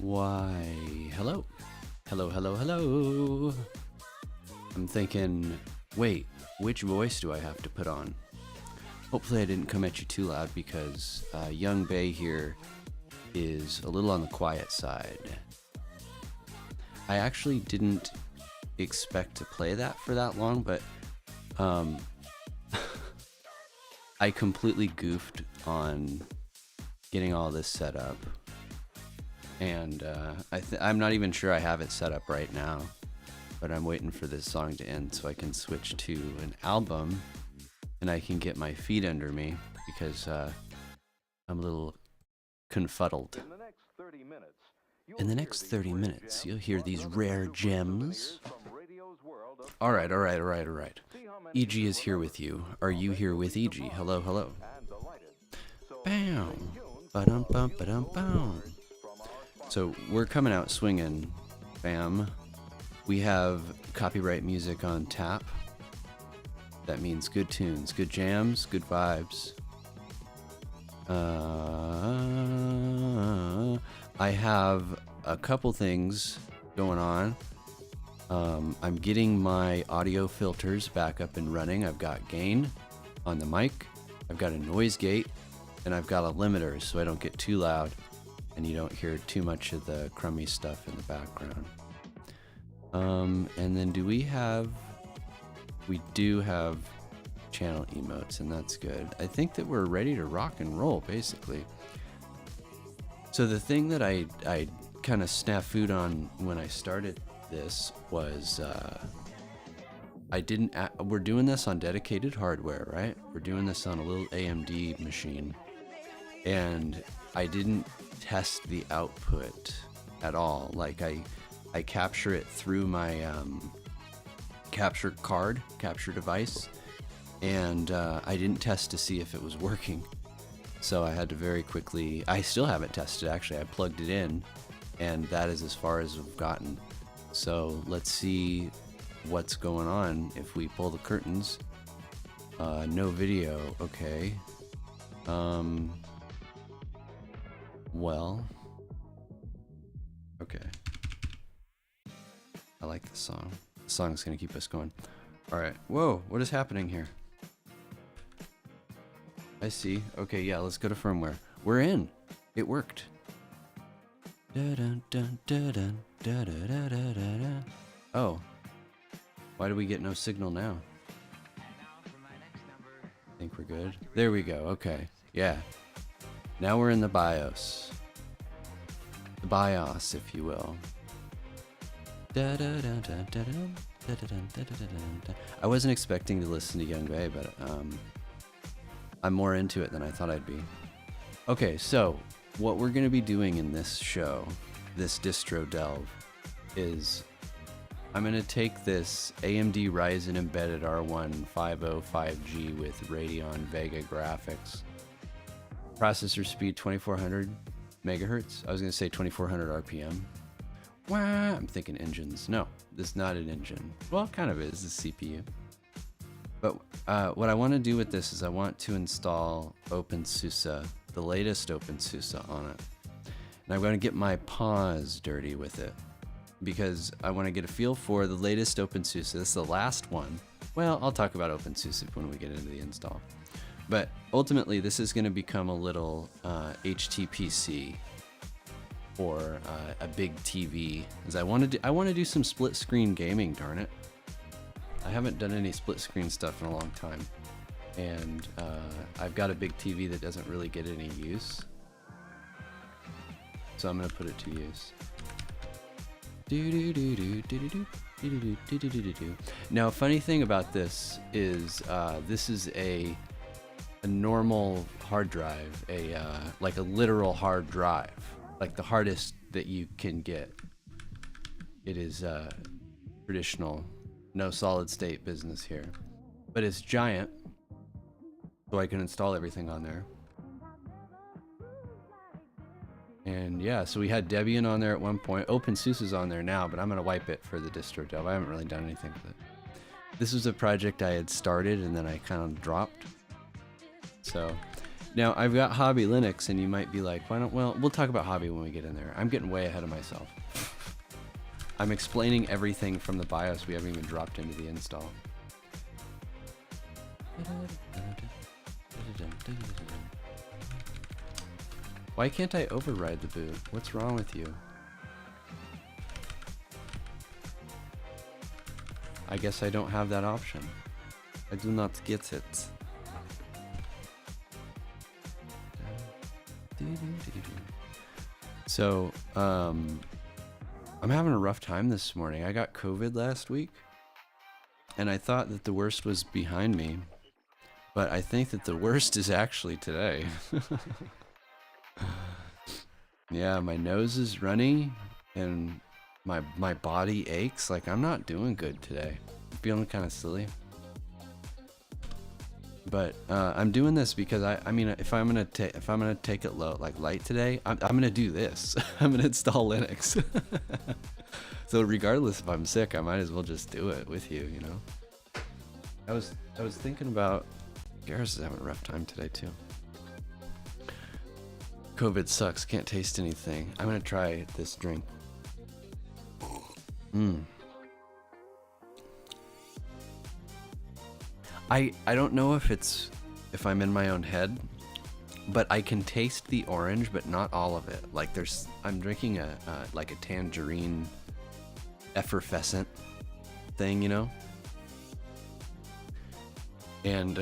Why, hello. Hello, hello, hello. I'm thinking, wait, which voice do I have to put on? Hopefully I didn't come at you too loud because young Bay here is a little on the quiet side. I actually didn't expect to play that for that long, but I completely goofed on getting all this set up. And I'm not even sure I have it set up right now, but I'm waiting for this song to end so I can switch to an album and I can get my feet under me because I'm a little confuddled. In the next 30 minutes, you'll hear these rare gems. All right. EG is here with you. Are you here with EG? Hello, hello. Bam. Ba-dum, bum, ba-dum, bam. So we're coming out swinging, fam. We have copyright music on tap. That means good tunes, good jams, good vibes. I have a couple things going on. I'm getting my audio filters back up and running. I've got gain on the mic, I've got a noise gate, and I've got a limiter so I don't get too loud and you don't hear too much of the crummy stuff in the background. And then we do have channel emotes, and that's good. I think that we're ready to rock and roll, basically. So the thing that I kind of snafu'd on when I started this was we're doing this on dedicated hardware, right? We're doing this on a little AMD machine, and I didn't test the output at all. Like I capture it through my capture device, and I didn't test to see if it was working. So I had to very quickly, I still haven't tested actually, I plugged it in and that is as far as I've gotten. So let's see what's going on if we pull the curtains. No video, okay. Well, okay. I like this song. The song's gonna keep us going. All right, whoa, what is happening here? I see. Okay, yeah, let's go to firmware. We're in. It worked. Oh. Why do we get no signal now? I think we're good. There we go. Okay. Yeah. Now we're in the BIOS. The BIOS, if you will. I wasn't expecting to listen to Young Bay, but I'm more into it than I thought I'd be. Okay, so what we're going to be doing in this show, this Distro Delve, is I'm going to take this AMD Ryzen embedded R1 505G with Radeon Vega graphics. Processor speed 2400 megahertz. I was going to say 2400 RPM. Wah, I'm thinking engines. No, this is not an engine. Well, it kind of is, the CPU. But what I want to do with this is I want to install openSUSE, the latest openSUSE on it. And I'm going to get my paws dirty with it because I want to get a feel for the latest openSUSE. This is the last one. Well, I'll talk about openSUSE when we get into the install. But ultimately, this is going to become a little HTPC or a big TV. As I want to do some split screen gaming. Darn it. I haven't done any split screen stuff in a long time, and I've got a big TV that doesn't really get any use, so I'm gonna put it to use. Now, a funny thing about this is this is a normal hard drive, like a literal hard drive, like the hardest that you can get. It is traditional. No solid state business here, but it's giant, so I can install everything on there. And yeah, so we had Debian on there at one point. openSUSE is on there now, but I'm gonna wipe it for the Distro Delve. I haven't really done anything with it. This was a project I had started and then I kind of dropped. So Now, I've got Hobby Linux, and you might be like, why don't, well, we'll talk about Hobby when we get in there. I'm getting way ahead of myself. I'm explaining everything from the BIOS we haven't even dropped into the install. Why can't I override the boot? What's wrong with you? I guess I don't have that option. I do not get it. So, I'm having a rough time this morning. I got COVID last week, and I thought that the worst was behind me, but I think that the worst is actually today. Yeah, my nose is runny, and my body aches. Like, I'm not doing good today. I'm feeling kind of silly. But I'm doing this because I mean, if I'm gonna take it light today, I'm gonna do this. I'm gonna install Linux. So regardless if I'm sick, I might as well just do it with you. You know. I was thinking about. Garrus is having a rough time today too. COVID sucks. Can't taste anything. I'm gonna try this drink. I don't know if I'm in my own head, but I can taste the orange, but not all of it. Like I'm drinking a tangerine effervescent thing, you know? And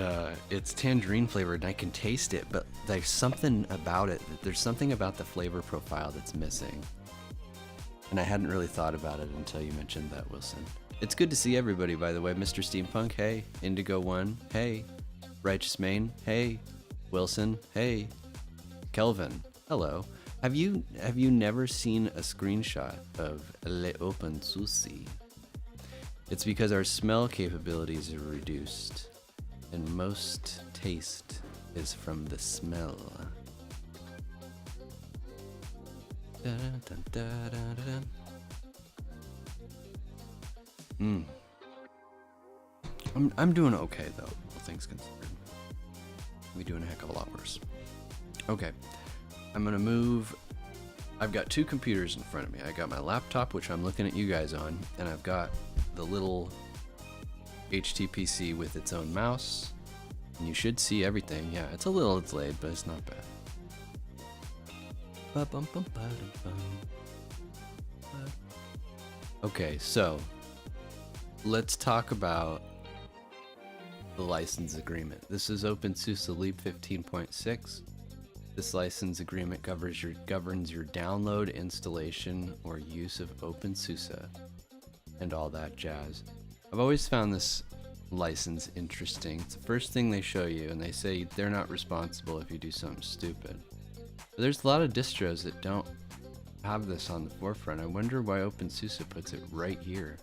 it's tangerine flavored, and I can taste it, but there's something about it. There's something about the flavor profile that's missing. And I hadn't really thought about it until you mentioned that, Wilson. It's good to see everybody, by the way. Mr. Steampunk, hey. Indigo1, hey. Righteous Main, hey. Wilson, hey. Kelvin, hello. Have you never seen a screenshot of openSUSE? It's because our smell capabilities are reduced, and most taste is from the smell. I'm doing okay though, all things considered. We're doing a heck of a lot worse. Okay, I'm gonna move. I've got two computers in front of me. I got my laptop, which I'm looking at you guys on, and I've got the little HTPC with its own mouse. And you should see everything. Yeah, it's a little delayed, but it's not bad. Okay, so let's talk about the license agreement. This is openSUSE Leap 15.6. This license agreement governs your download, installation, or use of openSUSE and all that jazz. I've always found this license interesting. It's the first thing they show you, and they say they're not responsible if you do something stupid. But there's a lot of distros that don't have this on the forefront. I wonder why openSUSE puts it right here.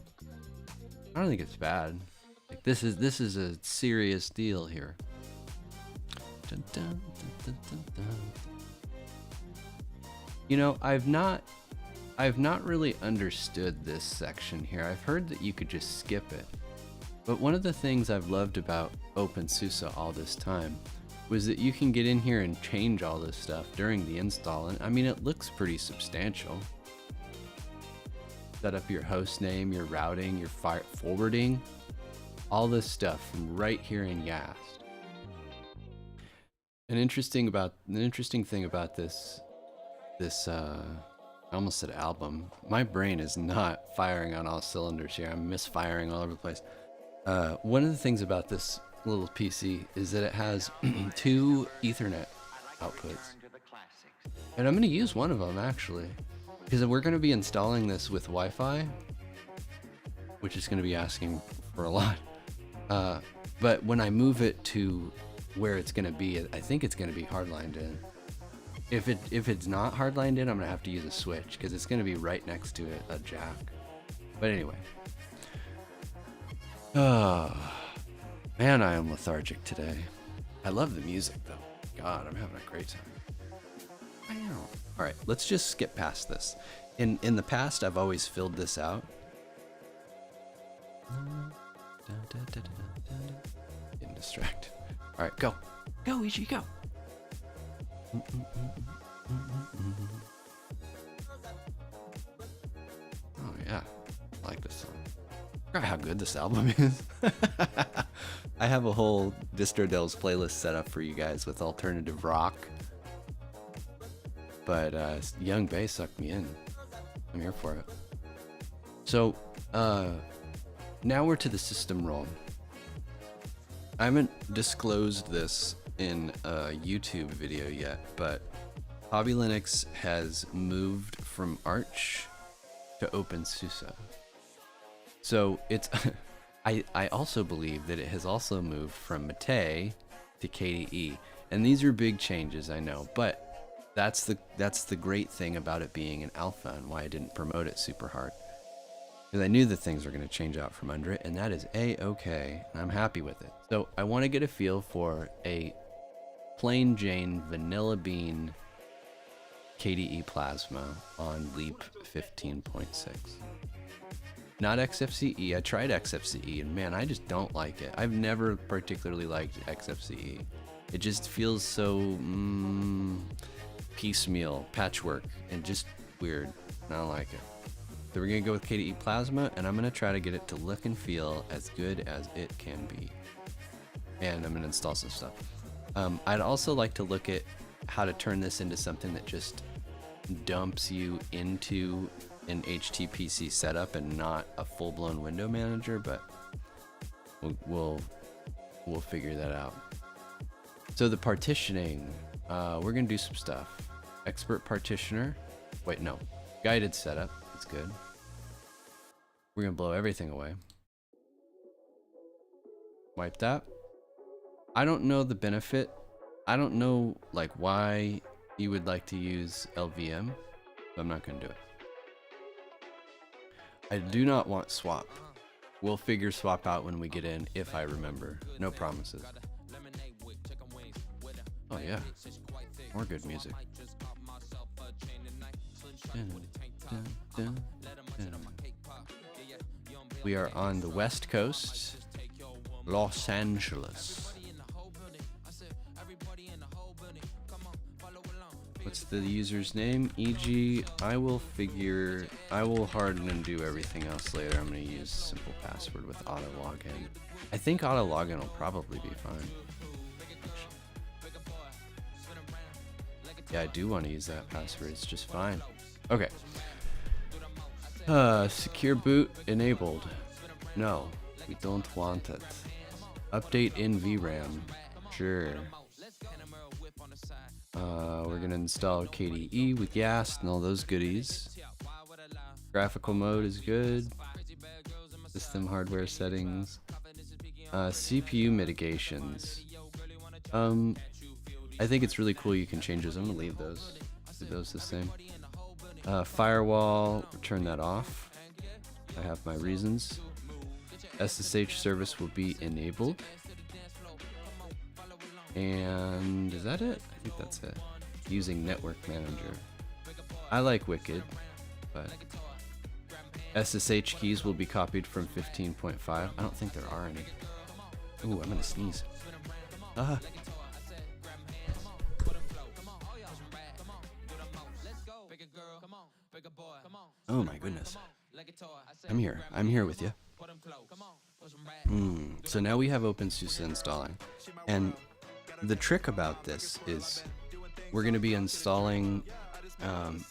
I don't think it's bad. Like this is a serious deal here. Dun, dun, dun, dun, dun, dun. You know, I've not really understood this section here. I've heard that you could just skip it. But one of the things I've loved about openSUSE all this time was that you can get in here and change all this stuff during the install. And I mean, it looks pretty substantial. Set up your host name, your routing, your forwarding, all this stuff from right here in Yast. An interesting thing about this I almost said album. My brain is not firing on all cylinders here. I'm misfiring all over the place. One of the things about this little PC is that it has two Ethernet outputs. And I'm going to use one of them actually, because we're going to be installing this with Wi-Fi, which is going to be asking for a lot. But when I move it to where it's going to be, I think it's going to be hardlined in. If it's not hardlined in, I'm going to have to use a switch because it's going to be right next to it, a jack. But anyway. Man, I am lethargic today. I love the music though. God, I'm having a great time. I know. All right, let's just skip past this. In the past, I've always filled this out. Getting distracted. All right, go. Go, Ichi, go. Oh yeah, I like this song. I forgot how good this album is. I have a whole Distro Delves playlist set up for you guys with alternative rock. But Young Bae sucked me in. I'm here for it. So now we're to the system roll. I haven't disclosed this in a YouTube video yet, but Hobby Linux has moved from Arch to openSUSE. So it's I also believe that it has also moved from Mate to KDE. And these are big changes, I know, but that's the great thing about it being an alpha and why I didn't promote it super hard. Because I knew that things were going to change out from under it, and that is A-okay, and I'm happy with it. So I want to get a feel for a plain Jane vanilla bean KDE Plasma on Leap 15.6. Not XFCE. I tried XFCE, and man, I just don't like it. I've never particularly liked XFCE. It just feels so piecemeal, patchwork, and just weird. I don't like it. So we're gonna go with KDE Plasma, and I'm gonna try to get it to look and feel as good as it can be. And I'm gonna install some stuff. I'd also like to look at how to turn this into something that just dumps you into an HTPC setup and not a full-blown window manager, but we'll figure that out. So the partitioning, we're gonna do some stuff. Expert partitioner. Wait, no. Guided setup. That's good. We're gonna blow everything away. Wipe that. I don't know the benefit. I don't know like why you would like to use LVM, but I'm not gonna do it. I do not want swap. We'll figure swap out when we get in if I remember. No promises. Oh yeah, more good music. We are on the West Coast, Los Angeles. What's the user's name? EG. I will harden and do everything else later. I'm going to use simple password with auto login. I think auto login will probably be fine. Yeah, I do want to use that password. It's just fine. Okay. Secure boot enabled. No, we don't want it. Update in VRAM. Sure. We're gonna install KDE with YAST and all those goodies. Graphical mode is good. System hardware settings. CPU mitigations. I think it's really cool you can change those. I'm gonna leave those. Leave those the same. Firewall, turn that off. I have my reasons. SSH service will be enabled. And is that it? I think that's it. Using network manager. I like Wicked, but SSH keys will be copied from 15.5. I don't think there are any. Ooh, I'm gonna sneeze. Oh my goodness. I'm here with you. So now we have openSUSE installing. And the trick about this is we're going to be installing,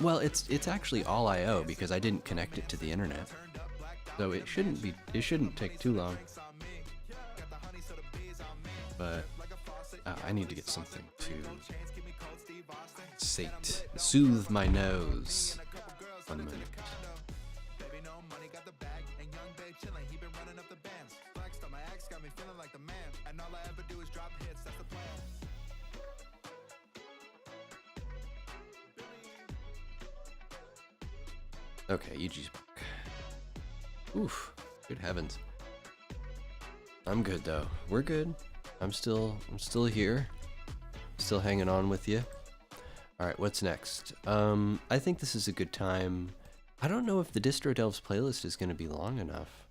well, it's actually all I/O because I didn't connect it to the internet. So it shouldn't take too long. But I need to get something to soothe my nose. 1 minute. Okay, EG's back. Oof, good heavens. I'm good though. We're good. I'm still here. Still hanging on with you. All right, what's next? I think this is a good time. I don't know if the Distro Delves playlist is going to be long enough.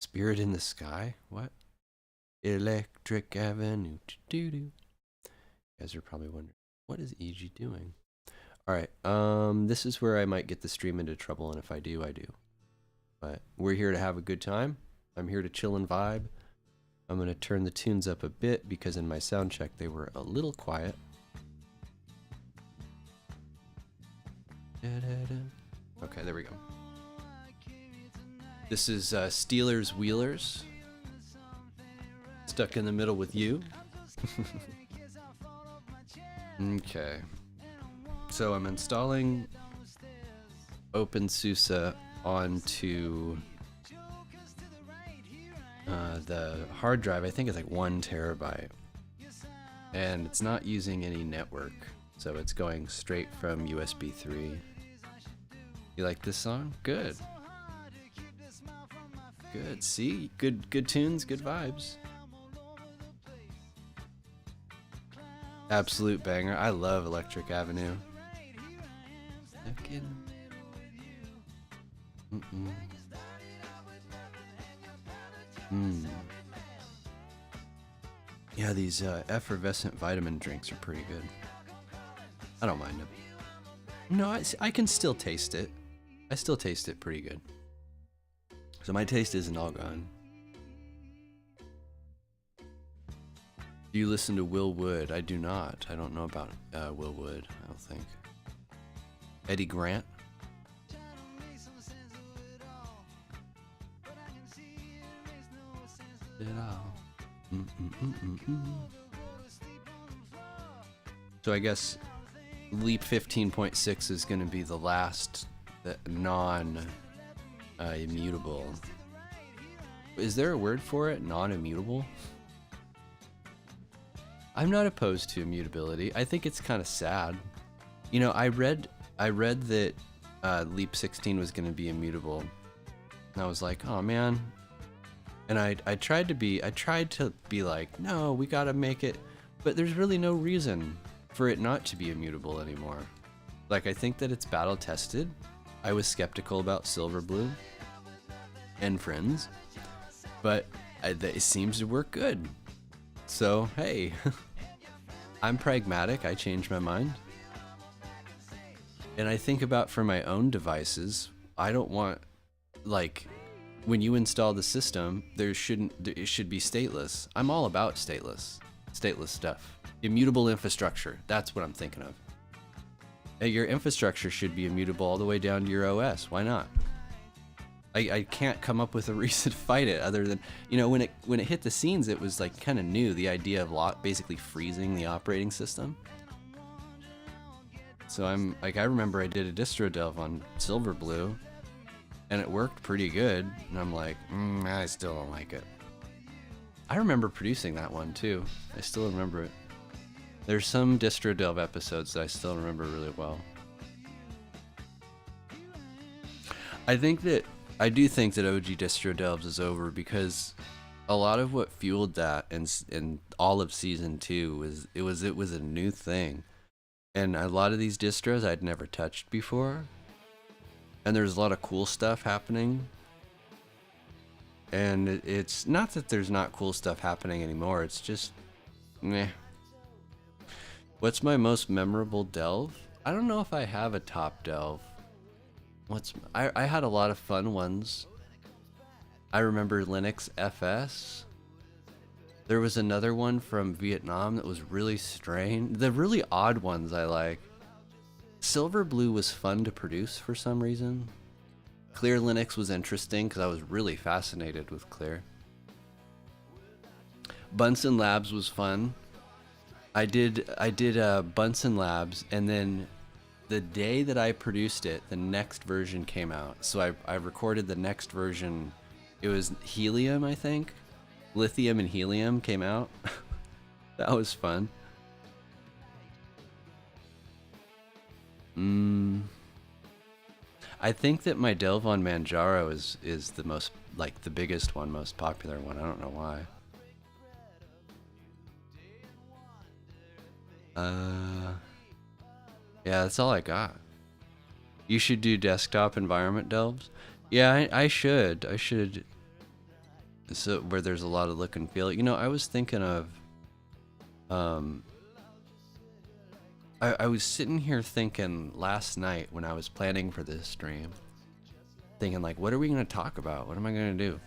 Spirit in the Sky? What? Electric Avenue. You guys are probably wondering. What is EG doing? All right. This is where I might get the stream into trouble, and if I do, I do. But we're here to have a good time. I'm here to chill and vibe. I'm gonna turn the tunes up a bit because in my sound check they were a little quiet. Okay, there we go. This is Steelers Wheelers. Stuck in the middle with you. Okay. So I'm installing openSUSE onto the hard drive. I think it's like 1 terabyte. And it's not using any network. So it's going straight from USB 3. You like this song? Good. Good. See? Good tunes, good vibes. Absolute banger. I love Electric Avenue. Yeah, these effervescent vitamin drinks are pretty good. I don't mind them. No, I can still taste it. I still taste it pretty good. So my taste isn't all gone. Do you listen to Will Wood? I do not. I don't know about Will Wood, I don't think. Eddie Grant? So I guess Leap 15.6 is going to be the last non-immutable. Is there a word for it? Non-immutable? I'm not opposed to immutability. I think it's kind of sad. You know, I read that Leap 16 was going to be immutable, and I was like, oh man. And I tried to be like, no, we gotta make it, but there's really no reason for it not to be immutable anymore. Like, I think that it's battle tested. I was skeptical about Silverblue and Friends, but it seems to work good. So hey, I'm pragmatic. I changed my mind. And I think about for my own devices, I don't want, like, when you install the system, it should be stateless. I'm all about stateless stuff. Immutable infrastructure, that's what I'm thinking of. Your infrastructure should be immutable all the way down to your OS. Why not? I can't come up with a reason to fight it other than, you know, when it hit the scenes, it was like kind of new, the idea of basically freezing the operating system. So I'm like, I remember I did a DistroDelve on Silverblue, and it worked pretty good, and I'm like, I still don't like it. I remember producing that one too. I still remember it. There's some DistroDelve episodes that I still remember really well. I do think that OG DistroDelves is over because a lot of what fueled that in all of season 2 was it was a new thing, and a lot of these distros I'd never touched before. And there's a lot of cool stuff happening. And it's not that there's not cool stuff happening anymore. It's just, meh. What's my most memorable delve? I don't know if I have a top delve. I had a lot of fun ones. I remember Linux FS. There was another one from Vietnam that was really strange. The really odd ones I like. Silverblue was fun to produce for some reason. Clear Linux was interesting because I was really fascinated with Clear. Bunsen Labs was fun. I did Bunsen Labs, and then the day that I produced it, the next version came out. So I recorded the next version. It was Helium, I think. Lithium and Helium came out. That was fun. I think that my delve on Manjaro is the most, like, the biggest one, most popular one. I don't know why. Yeah, that's all I got. You should do desktop environment delves. Yeah, I should. So where there's a lot of look and feel. You know, I was thinking of I was sitting here thinking last night when I was planning for this stream, thinking like, what are we going to talk about? What am I going to do?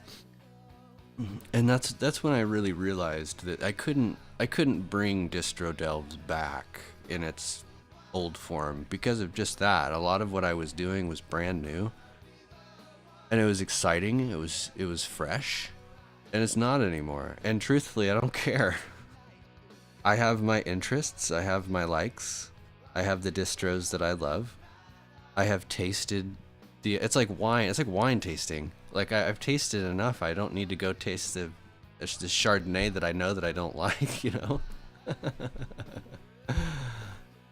And that's when I really realized that I couldn't bring Distro Delves back in its old form because of just that. A lot of what I was doing was brand new, and it was exciting. It was fresh, and it's not anymore. And truthfully, I don't care. I have my interests. I have my likes. I have the distros that I love. I have tasted it's like wine. It's like wine tasting. Like I've tasted enough. I don't need to go taste the Chardonnay that I know that I don't like, you know?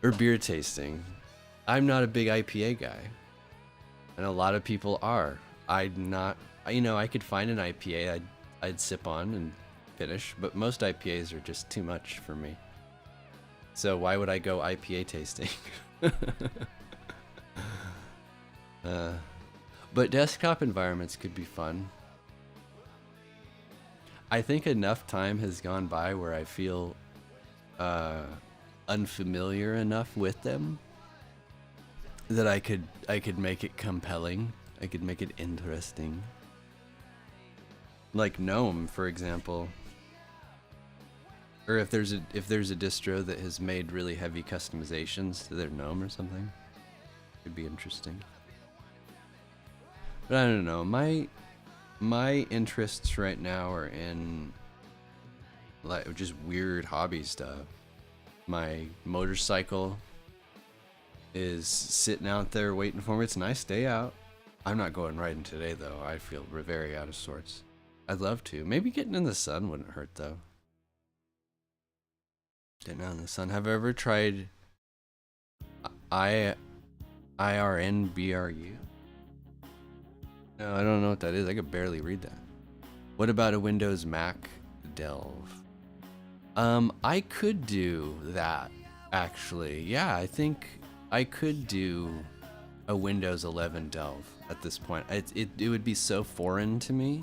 Or beer tasting. I'm not a big IPA guy. And a lot of people are. I'm not, you know, I could find an IPA I'd sip on and finish, but most IPAs are just too much for me. So why would I go IPA tasting? But desktop environments could be fun. I think enough time has gone by where I feel unfamiliar enough with them that I could make it compelling. I could make it interesting. Like GNOME, for example. Or if there's a distro that has made really heavy customizations to their GNOME or something, it'd be interesting. But I don't know. My interests right now are in like just weird hobby stuff. My motorcycle is sitting out there waiting for me. It's a nice day out. I'm not going riding today though. I feel very out of sorts. I'd love to. Maybe getting in the sun wouldn't hurt though. Getting out in the sun. Have I ever tried IRNBRU? No, I don't know what that is. I could barely read that. What about a Windows Mac Delve? I could do that, actually. Yeah, I think I could do a Windows 11 Delve at this point. It would be so foreign to me.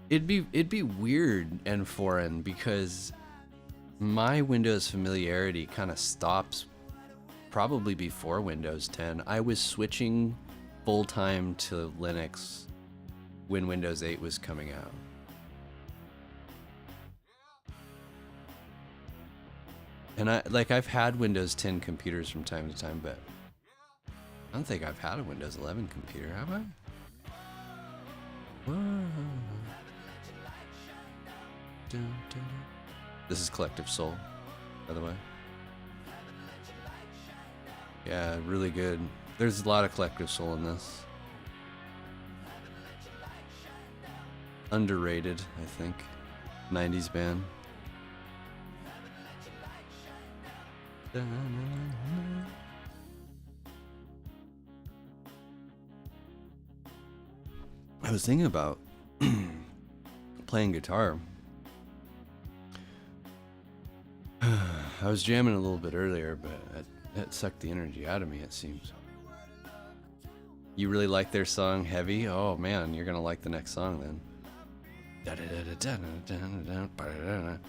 It'd be weird and foreign because my Windows familiarity kind of stops probably before Windows 10. I was switching full-time to Linux when Windows 8 was coming out. And I've had Windows 10 computers from time to time, but I don't think I've had a Windows 11 computer, have I? Whoa. This is Collective Soul, by the way. Yeah, really good. There's a lot of Collective Soul in this. Underrated, I think. 90s band. I was thinking about playing guitar. I was jamming a little bit earlier, but that sucked the energy out of me, it seems. You really like their song, Heavy? Oh man, you're gonna like the next song then.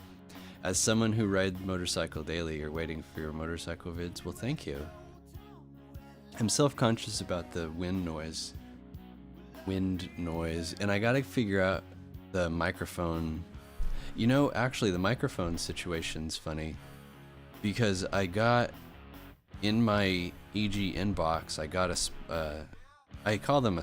As someone who rides motorcycle daily, you're waiting for your motorcycle vids? Well, thank you. I'm self-conscious about the wind noise, and I gotta figure out the microphone. You know, actually, the microphone situation's funny because I got in my EG inbox. I got I call them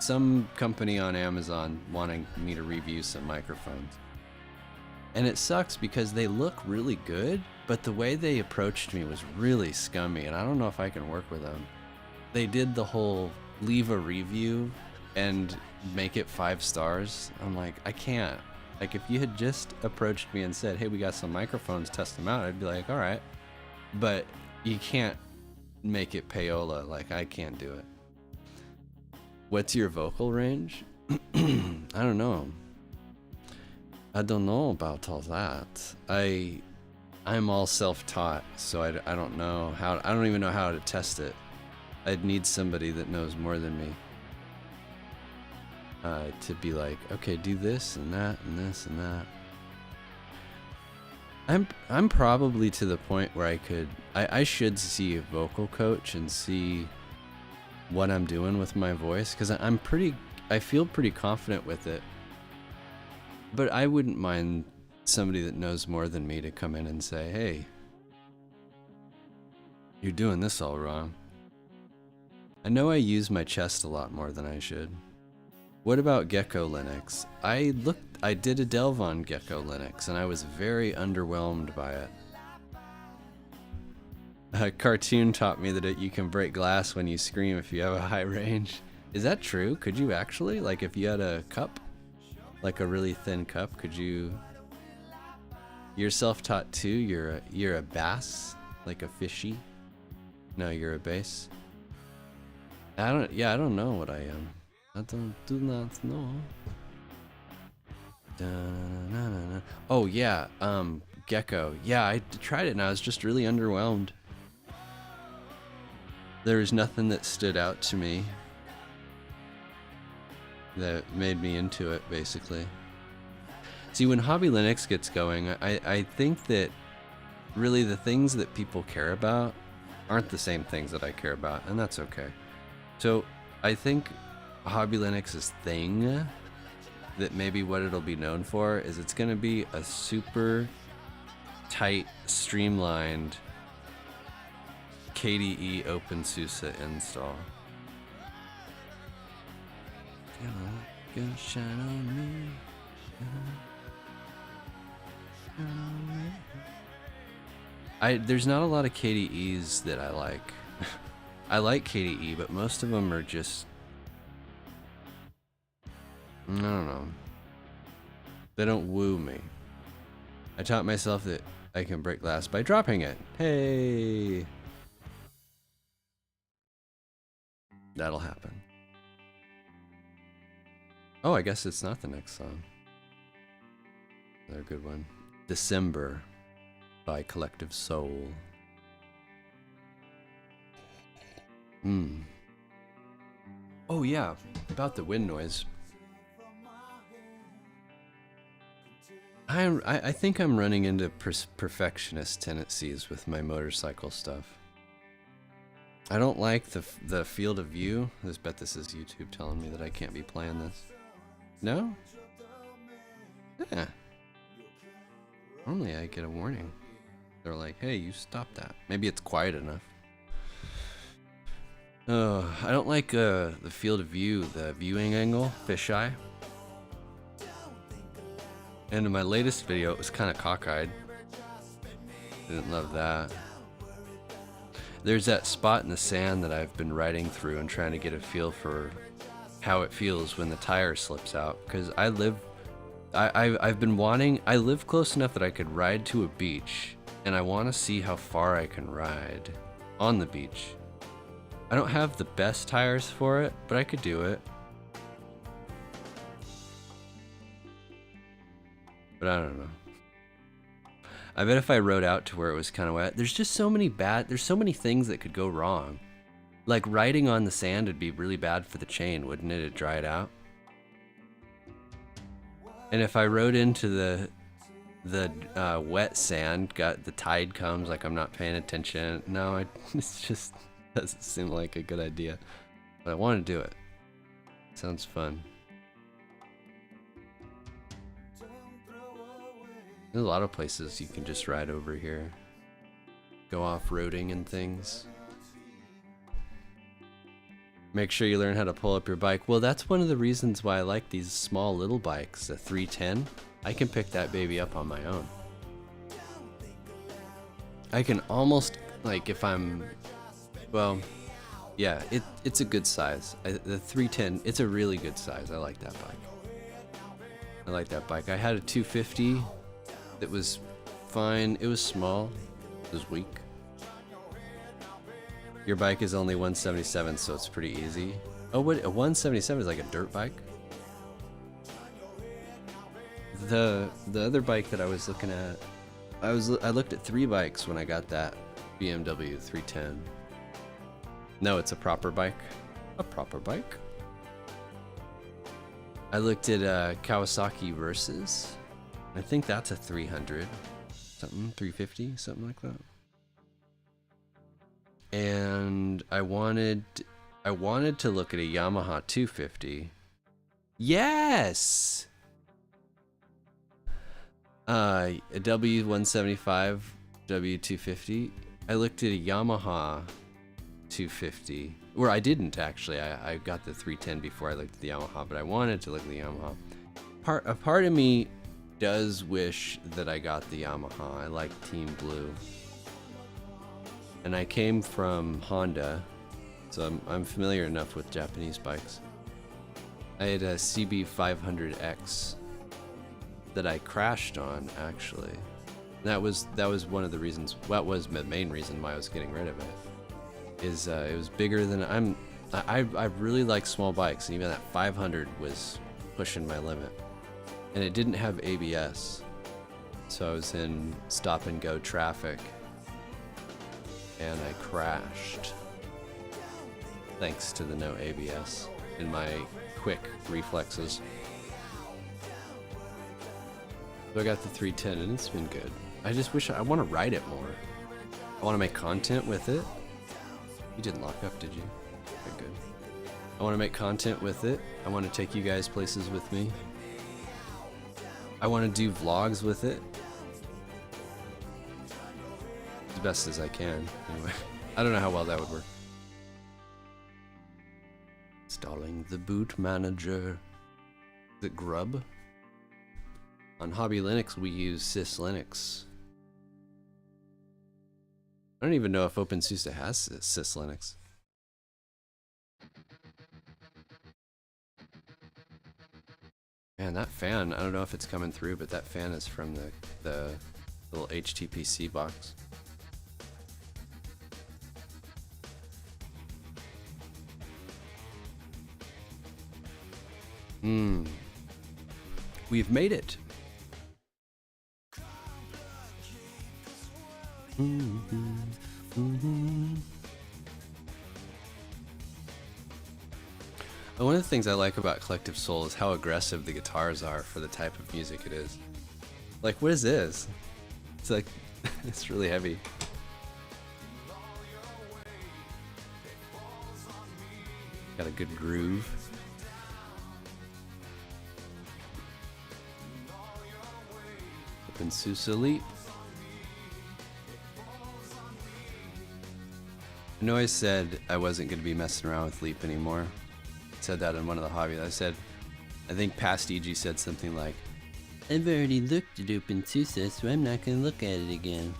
some company on Amazon wanting me to review some microphones. And it sucks because they look really good, but the way they approached me was really scummy, and I don't know if I can work with them. They did the whole leave a review and make it 5 stars. I'm like, I can't. Like, if you had just approached me and said, hey, we got some microphones, test them out, I'd be like, all right. But you can't make it payola. Like, I can't do it. What's your vocal range? I don't know. I don't know about all that. I'm all self-taught, so I don't know how. I don't even know how to test it. I'd need somebody that knows more than me to be like, okay, do this and that and this and that. I'm probably to the point where I should see a vocal coach and see what I'm doing with my voice, because I feel pretty confident with it. But I wouldn't mind somebody that knows more than me to come in and say, hey, you're doing this all wrong. I know I use my chest a lot more than I should. What about Gecko Linux? I did a delve on Gecko Linux and I was very underwhelmed by it. A cartoon taught me that you can break glass when you scream if you have a high range. Is that true? Could you actually? Like if you had a cup? Like a really thin cup, could you? You're self-taught too? You're a bass? Like a fishy? No, you're a bass? I don't know what I am. I do not know. Da-na-na-na-na. Oh yeah, Gecko. Yeah, I tried it and I was just really underwhelmed. There was nothing that stood out to me that made me into it, basically. See, when Hobby Linux gets going, I think that really the things that people care about aren't the same things that I care about, and that's okay. So I think Hobby Linux's thing, that maybe what it'll be known for, is it's going to be a super tight, streamlined KDE openSUSE install. Gonna shine on me. There's not a lot of KDEs that I like. I like KDE, but most of them are just, I don't know. They don't woo me. I taught myself that I can break glass by dropping it. Hey! That'll happen. Oh, I guess it's not the next song. Another good one. December by Collective Soul. Oh yeah, about the wind noise. I think I'm running into perfectionist tendencies with my motorcycle stuff. I don't like the field of view. I bet this is YouTube telling me that I can't be playing this. No? Yeah. Normally I get a warning. They're like, hey, you stop that. Maybe it's quiet enough. I don't like the field of view, the viewing angle, fisheye. And in my latest video, it was kind of cockeyed. Didn't love that. There's that spot in the sand that I've been riding through and trying to get a feel for how it feels when the tire slips out. Because I live close enough that I could ride to a beach, and I want to see how far I can ride on the beach. I don't have the best tires for it, but I could do it. But I don't know. I bet if I rode out to where it was kind of wet, there's just so many things that could go wrong. Like riding on the sand would be really bad for the chain, wouldn't it? It'd dry it out. And if I rode into the wet sand, the tide comes, like I'm not paying attention. No, it's just doesn't seem like a good idea. But I want to do it. Sounds fun. There's a lot of places you can just ride over here. Go off-roading and things. Make sure you learn how to pull up your bike. Well, that's one of the reasons why I like these small little bikes. The 310, I can pick that baby up on my own. I can almost, like if I'm, well, yeah, it's a good size. The 310, it's a really good size. I like that bike. I had a 250 that was fine. It was small. It was weak. Your bike is only 177, so it's pretty easy. Oh, what? A 177 is like a dirt bike? The other bike that I was looking at, I looked at 3 bikes when I got that BMW 310. No, it's a proper bike. A proper bike. I looked at Kawasaki Versus. I think that's a 300. something, 350, something like that. And I wanted to look at a Yamaha 250. Yes. A W175, W250. I looked at a Yamaha 250, or I didn't actually. I got the 310 before I looked at the Yamaha, but I wanted to look at the Yamaha. A part of me does wish that I got the Yamaha. I like Team Blue. And I came from Honda, so I'm familiar enough with Japanese bikes. I had a CB500X that I crashed on, actually. That was one of the reasons. That was the main reason why I was getting rid of it. It was bigger than I really like small bikes, and even that 500 was pushing my limit. And it didn't have ABS, so I was in stop and go traffic, and I crashed. Thanks to the no ABS and my quick reflexes. So I got the 310 and it's been good. I just wish I want to ride it more. I want to make content with it. You didn't lock up, did you? Okay, good. I want to make content with it. I want to take you guys places with me. I want to do vlogs with it. As best as I can, anyway. I don't know how well that would work. Installing the boot manager. Is it Grub? On Hobby Linux, we use SysLinux. I don't even know if openSUSE has SysLinux. Man, that fan, I don't know if it's coming through, but that fan is from the little HTPC box. We've made it. One of the things I like about Collective Soul is how aggressive the guitars are for the type of music it is. Like, what is this? It's like, it's really heavy. Got a good groove. openSUSE Elite. I know I said I wasn't going to be messing around with Leap anymore. I said that in one of the hobbies. I think past EG said something like, I've already looked at openSUSE, so I'm not going to look at it again.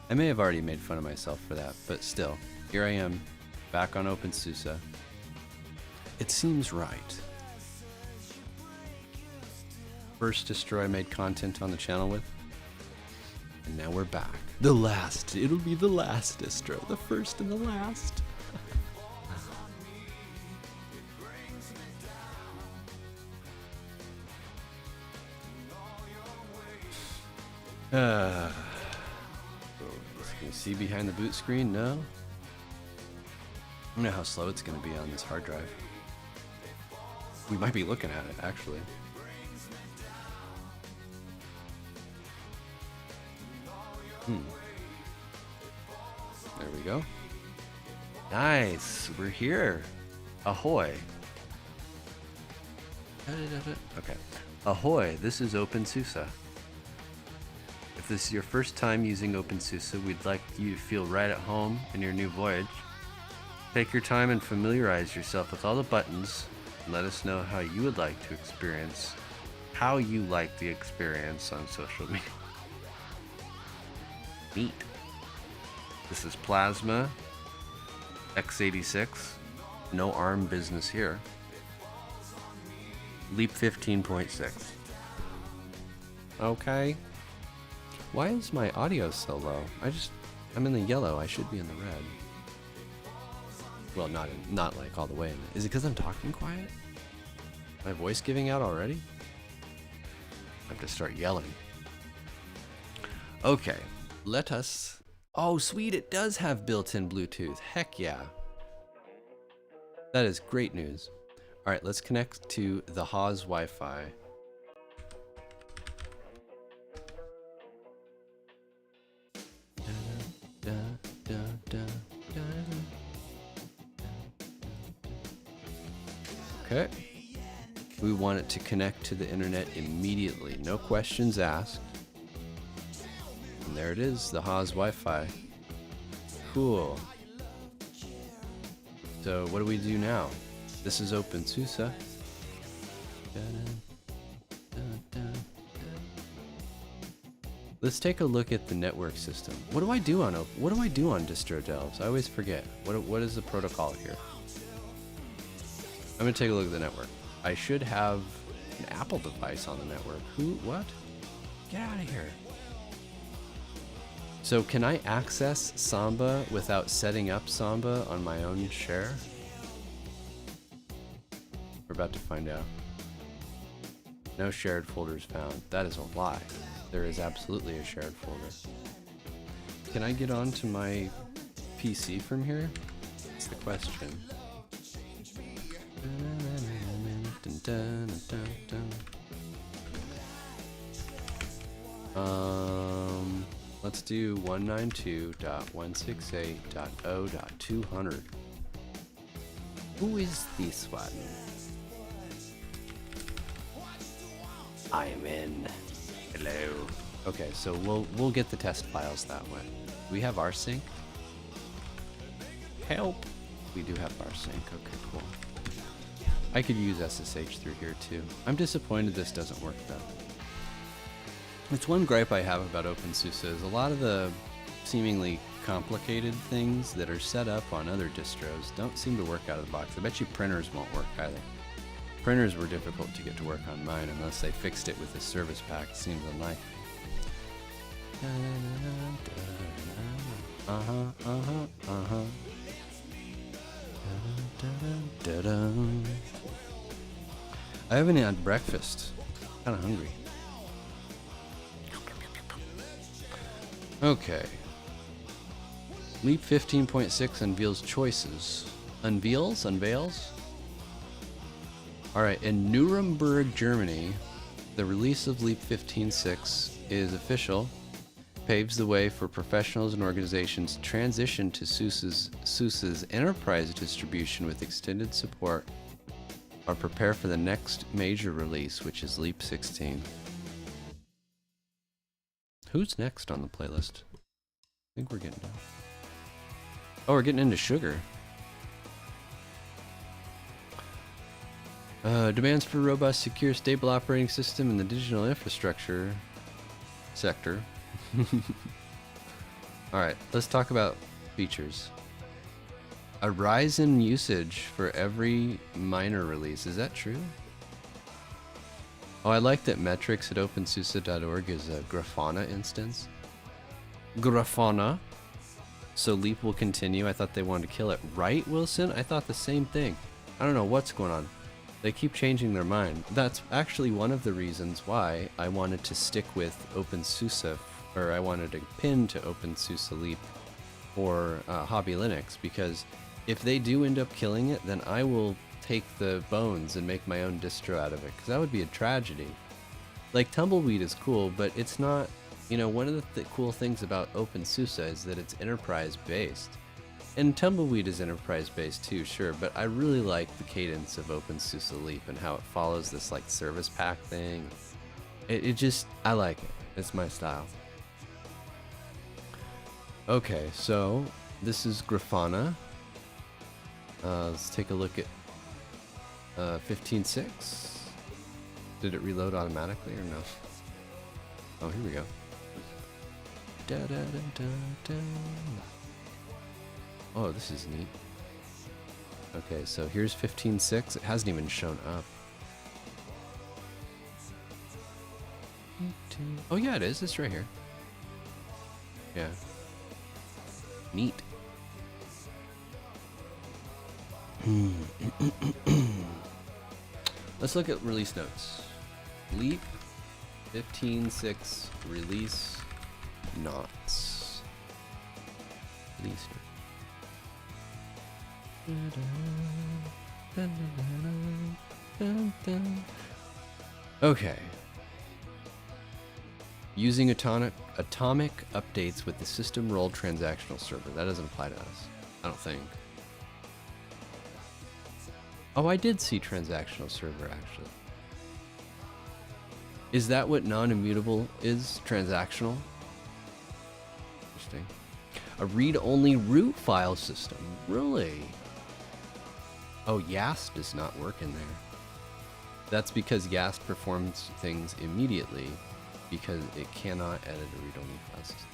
I may have already made fun of myself for that, but still, here I am, back on openSUSE. It seems right. First distro I made content on the channel with, and now we're back. The last, it'll be the last distro, the first and the last. Can you see behind the boot screen? No? I don't know how slow it's going to be on this hard drive. We might be looking at it, actually. There we go. Nice, we're here. Ahoy. Okay. Ahoy, this is openSUSE. If this is your first time using openSUSE, we'd like you to feel right at home in your new voyage. Take your time and familiarize yourself with all the buttons, and let us know how you would like to experience, how you like the experience on social media. Neat. This is Plasma X86. No ARM business here. Leap 15.6. Okay. Why is my audio so low? I'm in the yellow. I should be in the red. Well, not like all the way in it. Is it because I'm talking quiet? My voice giving out already? I have to start yelling. Okay. Let us... Oh, sweet, it does have built-in Bluetooth. Heck yeah. That is great news. All right, let's connect to the Haas Wi-Fi. Okay. We want it to connect to the internet immediately. No questions asked. And there it is, the Haas Wi-Fi. Cool. So what do we do now? This is openSUSE. Let's take a look at the network system. What do I do on Distro Delves? I always forget. What is the protocol here? I'm gonna take a look at the network. I should have an Apple device on the network. What? Get out of here. So can I access Samba without setting up Samba on my own share? We're about to find out. No shared folders found. That is a lie. There is absolutely a shared folder. Can I get onto my PC from here? That's the question. Let's do 192.168.0.200. Who is this one? I'm in. Hello. Okay, so we'll get the test files that way. Do we have rsync? Help. We do have rsync. Okay, cool. I could use SSH through here too. I'm disappointed this doesn't work though. It's one gripe I have about openSUSE is a lot of the seemingly complicated things that are set up on other distros don't seem to work out of the box. I bet you printers won't work either. Printers were difficult to get to work on mine unless they fixed it with this service pack. It seems unlikely. I haven't had breakfast. Kind of hungry. Okay. Leap 15.6 unveils choices. Unveils? Alright, in Nuremberg, Germany, the release of Leap 15.6 is official. Paves the way for professionals and organizations to transition to SUSE's enterprise distribution with extended support or prepare for the next major release, which is Leap 16. Who's next on the playlist? I think we're getting down. Oh, we're getting into sugar. Demands for robust, secure, stable operating system in the digital infrastructure sector. Alright, let's talk about features. A rise in usage for every minor release. Is that true? Oh, I like that metrics at openSUSE.org is a Grafana instance. Grafana. So Leap will continue. I thought they wanted to kill it. Right, Wilson? I thought the same thing. I don't know what's going on. They keep changing their mind. That's actually one of the reasons why I wanted to stick with openSUSE, or I wanted to pin to openSUSE Leap for Hobby Linux, because if they do end up killing it, then I will take the bones and make my own distro out of it, because that would be a tragedy. Like, Tumbleweed is cool, but it's not, you know, one of the cool things about openSUSE is that it's enterprise based. And Tumbleweed is enterprise based too, sure, but I really like the cadence of openSUSE Leap and how it follows this like service pack thing. It just, I like it. It's my style. Okay, so this is Grafana. Let's take a look at 15.6. Did it reload automatically or no? Oh, here we go. Da, da, da, da, da. Oh, this is neat. Okay, so here's 15.6. It hasn't even shown up. Oh yeah, it is. It's right here. Yeah. Neat. Let's look at release notes. Leap 15.6 release notes. Release notes. Okay. Using atomic updates with the system role transactional server. That doesn't apply to us, I don't think. Oh, I did see transactional server actually. Is that what non-immutable is? Transactional? Interesting. A read-only root file system. Really? Oh, YAST does not work in there. That's because YAST performs things immediately because it cannot edit a read-only file system.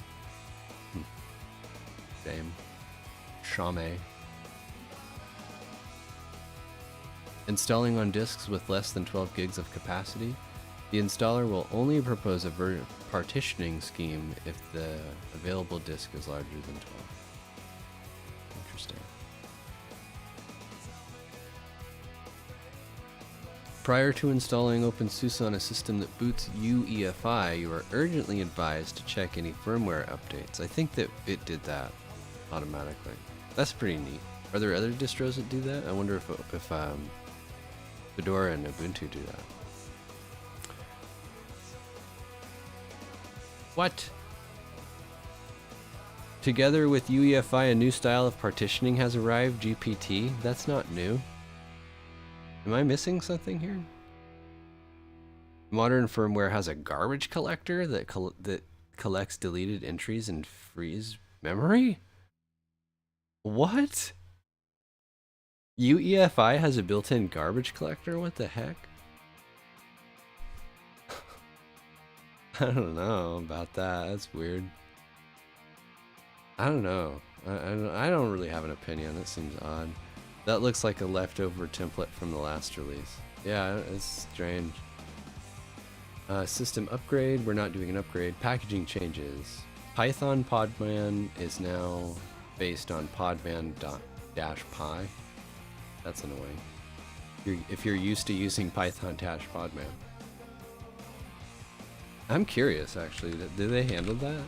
Shame. Shame. Installing on disks with less than 12 gigs of capacity. The installer will only propose a partitioning scheme if the available disk is larger than 12. Interesting. Prior to installing openSUSE on a system that boots UEFI, you are urgently advised to check any firmware updates. I think that it did that automatically. That's pretty neat. Are there other distros that do that? I wonder if Fedora and Ubuntu do that. What? Together with UEFI, a new style of partitioning has arrived, GPT. That's not new. Am I missing something here? Modern firmware has a garbage collector that collects deleted entries and frees memory? What? UEFI has a built-in garbage collector? What the heck? I don't know about that. That's weird. I don't know. I don't really have an opinion. That seems odd. That looks like a leftover template from the last release. Yeah, it's strange. System upgrade. We're not doing an upgrade. Packaging changes. Python Podman is now based on podman.-py. That's annoying. If you're used to using Python-Podman. I'm curious, actually. Do they handle that?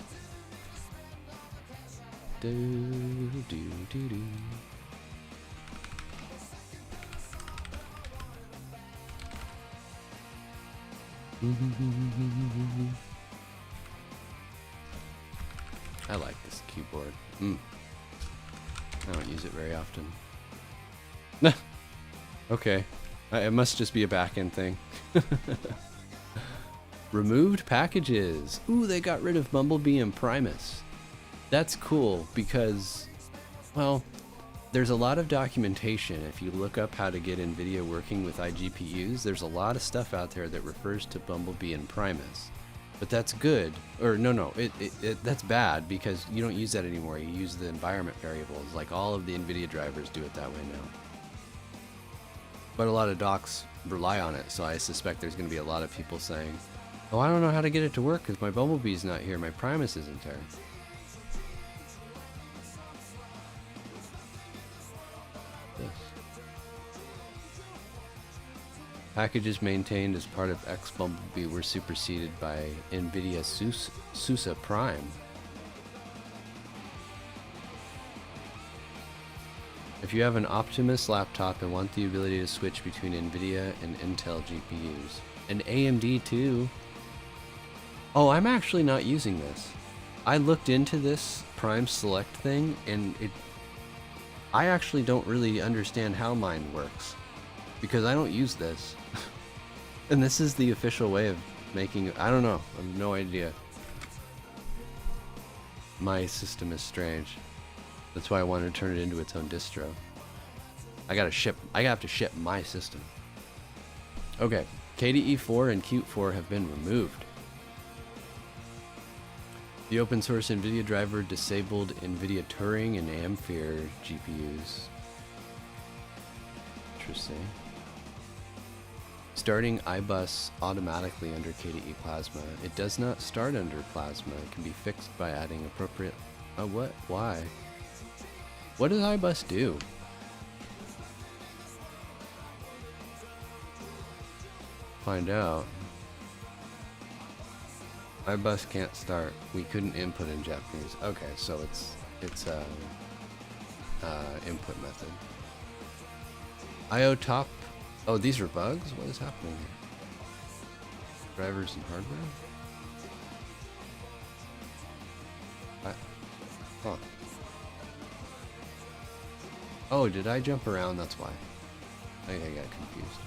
I like this keyboard. I don't use it very often. Okay. It must just be a back-end thing. Removed packages. Ooh, they got rid of Bumblebee and Primus. That's cool because, well, there's a lot of documentation. If you look up how to get NVIDIA working with iGPUs, there's a lot of stuff out there that refers to Bumblebee and Primus. But that's good. Or no, that's bad because you don't use that anymore. You use the environment variables. Like all of the NVIDIA drivers do it that way now. But a lot of docs rely on it, so I suspect there's going to be a lot of people saying, oh, I don't know how to get it to work because my Bumblebee's not here, my Primus isn't there. This. Packages maintained as part of X-Bumblebee were superseded by NVIDIA SUSE Prime. If you have an Optimus laptop and want the ability to switch between NVIDIA and Intel GPUs, and AMD too. Oh, I'm actually not using this. I looked into this Prime Select thing, and I actually don't really understand how mine works, because I don't use this. And this is the official way of making it. I don't know. I have no idea. My system is strange. That's why I wanted to turn it into its own distro. I have to ship my system. Okay, KDE 4 and Qt 4 have been removed. The open source NVIDIA driver disabled NVIDIA Turing and Ampere GPUs. Interesting. Starting iBus automatically under KDE Plasma. It does not start under Plasma. It can be fixed by adding appropriate... Oh, what? Why? What does iBus do? Find out. iBus can't start. We couldn't input in Japanese. Okay, so it's input method. IO top. Oh, these are bugs? What is happening here? Drivers and hardware? Huh. Oh, did I jump around? That's why. I think I got confused.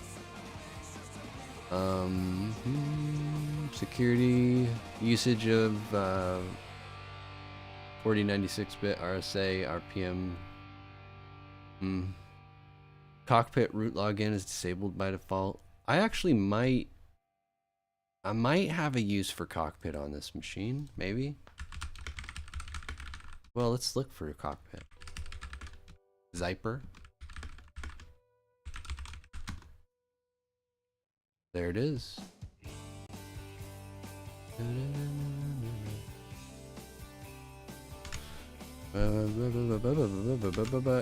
Security, usage of 4096-bit RSA, RPM. Cockpit root login is disabled by default. I might have a use for cockpit on this machine, maybe. Well, let's look for a cockpit. Zyper. There it is.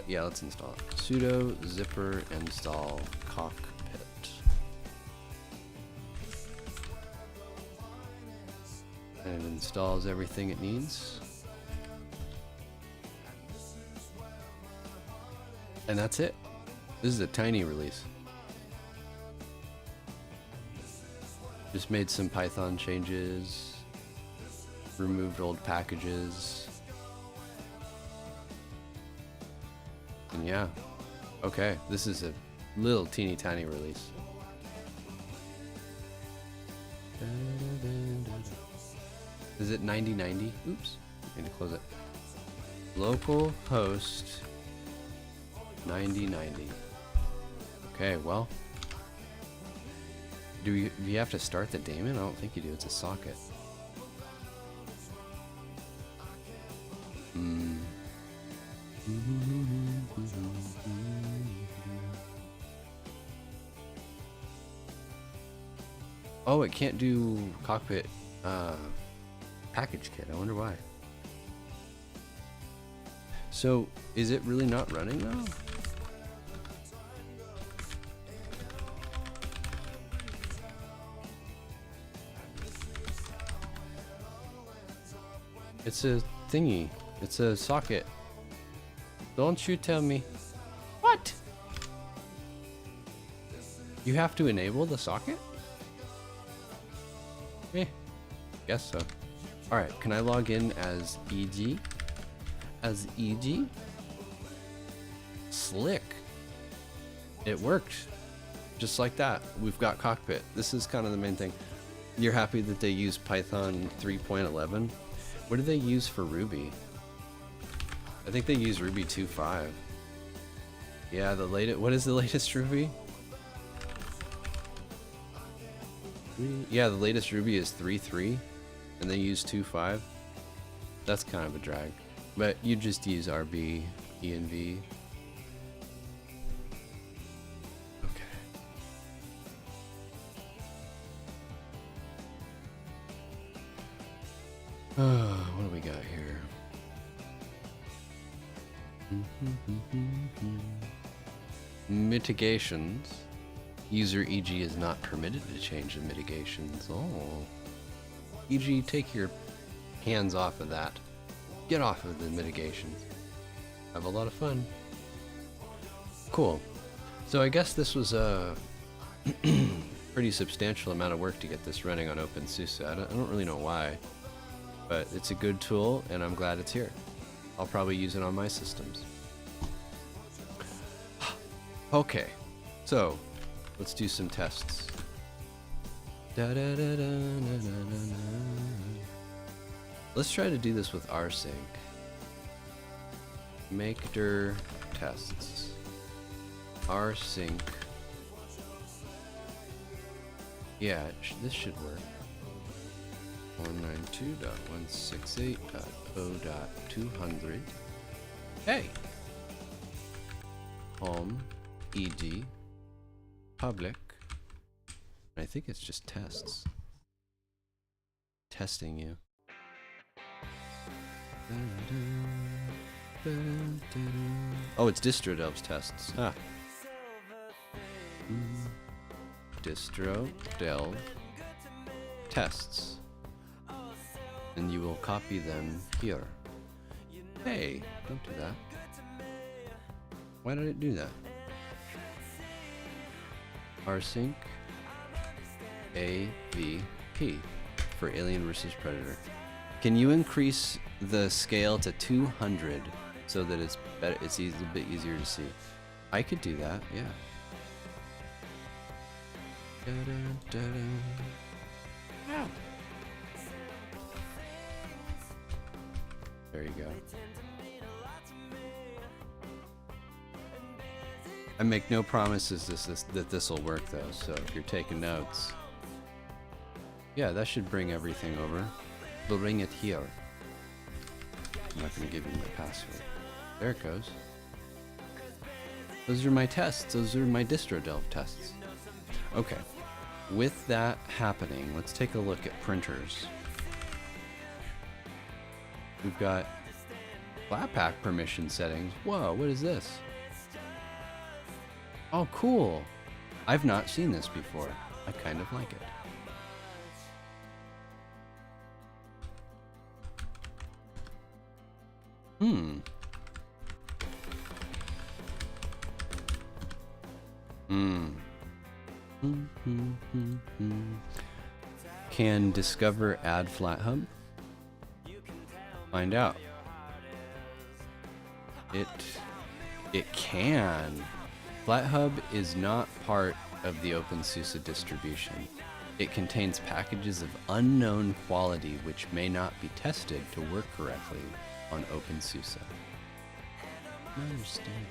Yeah, let's install it. Sudo zipper install cockpit. And it installs everything it needs. And that's it. This is a tiny release. Just made some Python changes, removed old packages. And yeah, okay, this is a little teeny tiny release. Is it 9090? Oops, need to close it. Local host 9090. Okay, well, do you have to start the daemon? I don't think you do. It's a socket. Oh, it can't do cockpit package kit. I wonder why. So, is it really not running now? It's a thingy. It's a socket. Don't you tell me. What? You have to enable the socket? Guess so. Alright, can I log in as EG? As EG? Slick. It worked. Just like that. We've got cockpit. This is kind of the main thing. You're happy that they use Python 3.11? What do they use for Ruby? I think they use Ruby 2.5. Yeah, the latest. What is the latest Ruby? Yeah, the latest Ruby is 3.3, and they use 2.5. That's kind of a drag. But you just use RB, env. Okay. What do we got here? Mitigations. User EG is not permitted to change the mitigations. Oh. EG, take your hands off of that. Get off of the mitigations. Have a lot of fun. Cool. So I guess this was a pretty substantial amount of work to get this running on openSUSE. I don't really know why, but it's a good tool and I'm glad it's here. I'll probably use it on my systems. Okay, so let's do some tests. Let's try to do this with rsync. Make dir tests. Rsync. Yeah, this should work. 192.168.0.200. Hey! Home, ed, public. I think it's just tests. Testing you. Oh, it's Distro Delves tests. Ah. Distro Delve tests. And you will copy them here. Hey, don't do that. Why did it do that? Rsync AVP for Alien vs Predator. Can you increase the scale to 200 so that it's better? It's a bit easier to see. I could do that, yeah. Ow. There you go. I make no promises that this will work though, so if you're taking notes. Yeah, that should bring everything over. Bring it here. I'm not going to give you my password. There it goes. Those are my tests. Those are my DistroDelve tests. Okay. With that happening, let's take a look at printers. We've got Flatpak permission settings. Whoa, what is this? Oh, cool. I've not seen this before. I kind of like it. Can Discover add FlatHub? Find out. It can. FlatHub is not part of the openSUSE distribution. It contains packages of unknown quality which may not be tested to work correctly on openSUSE. I understand.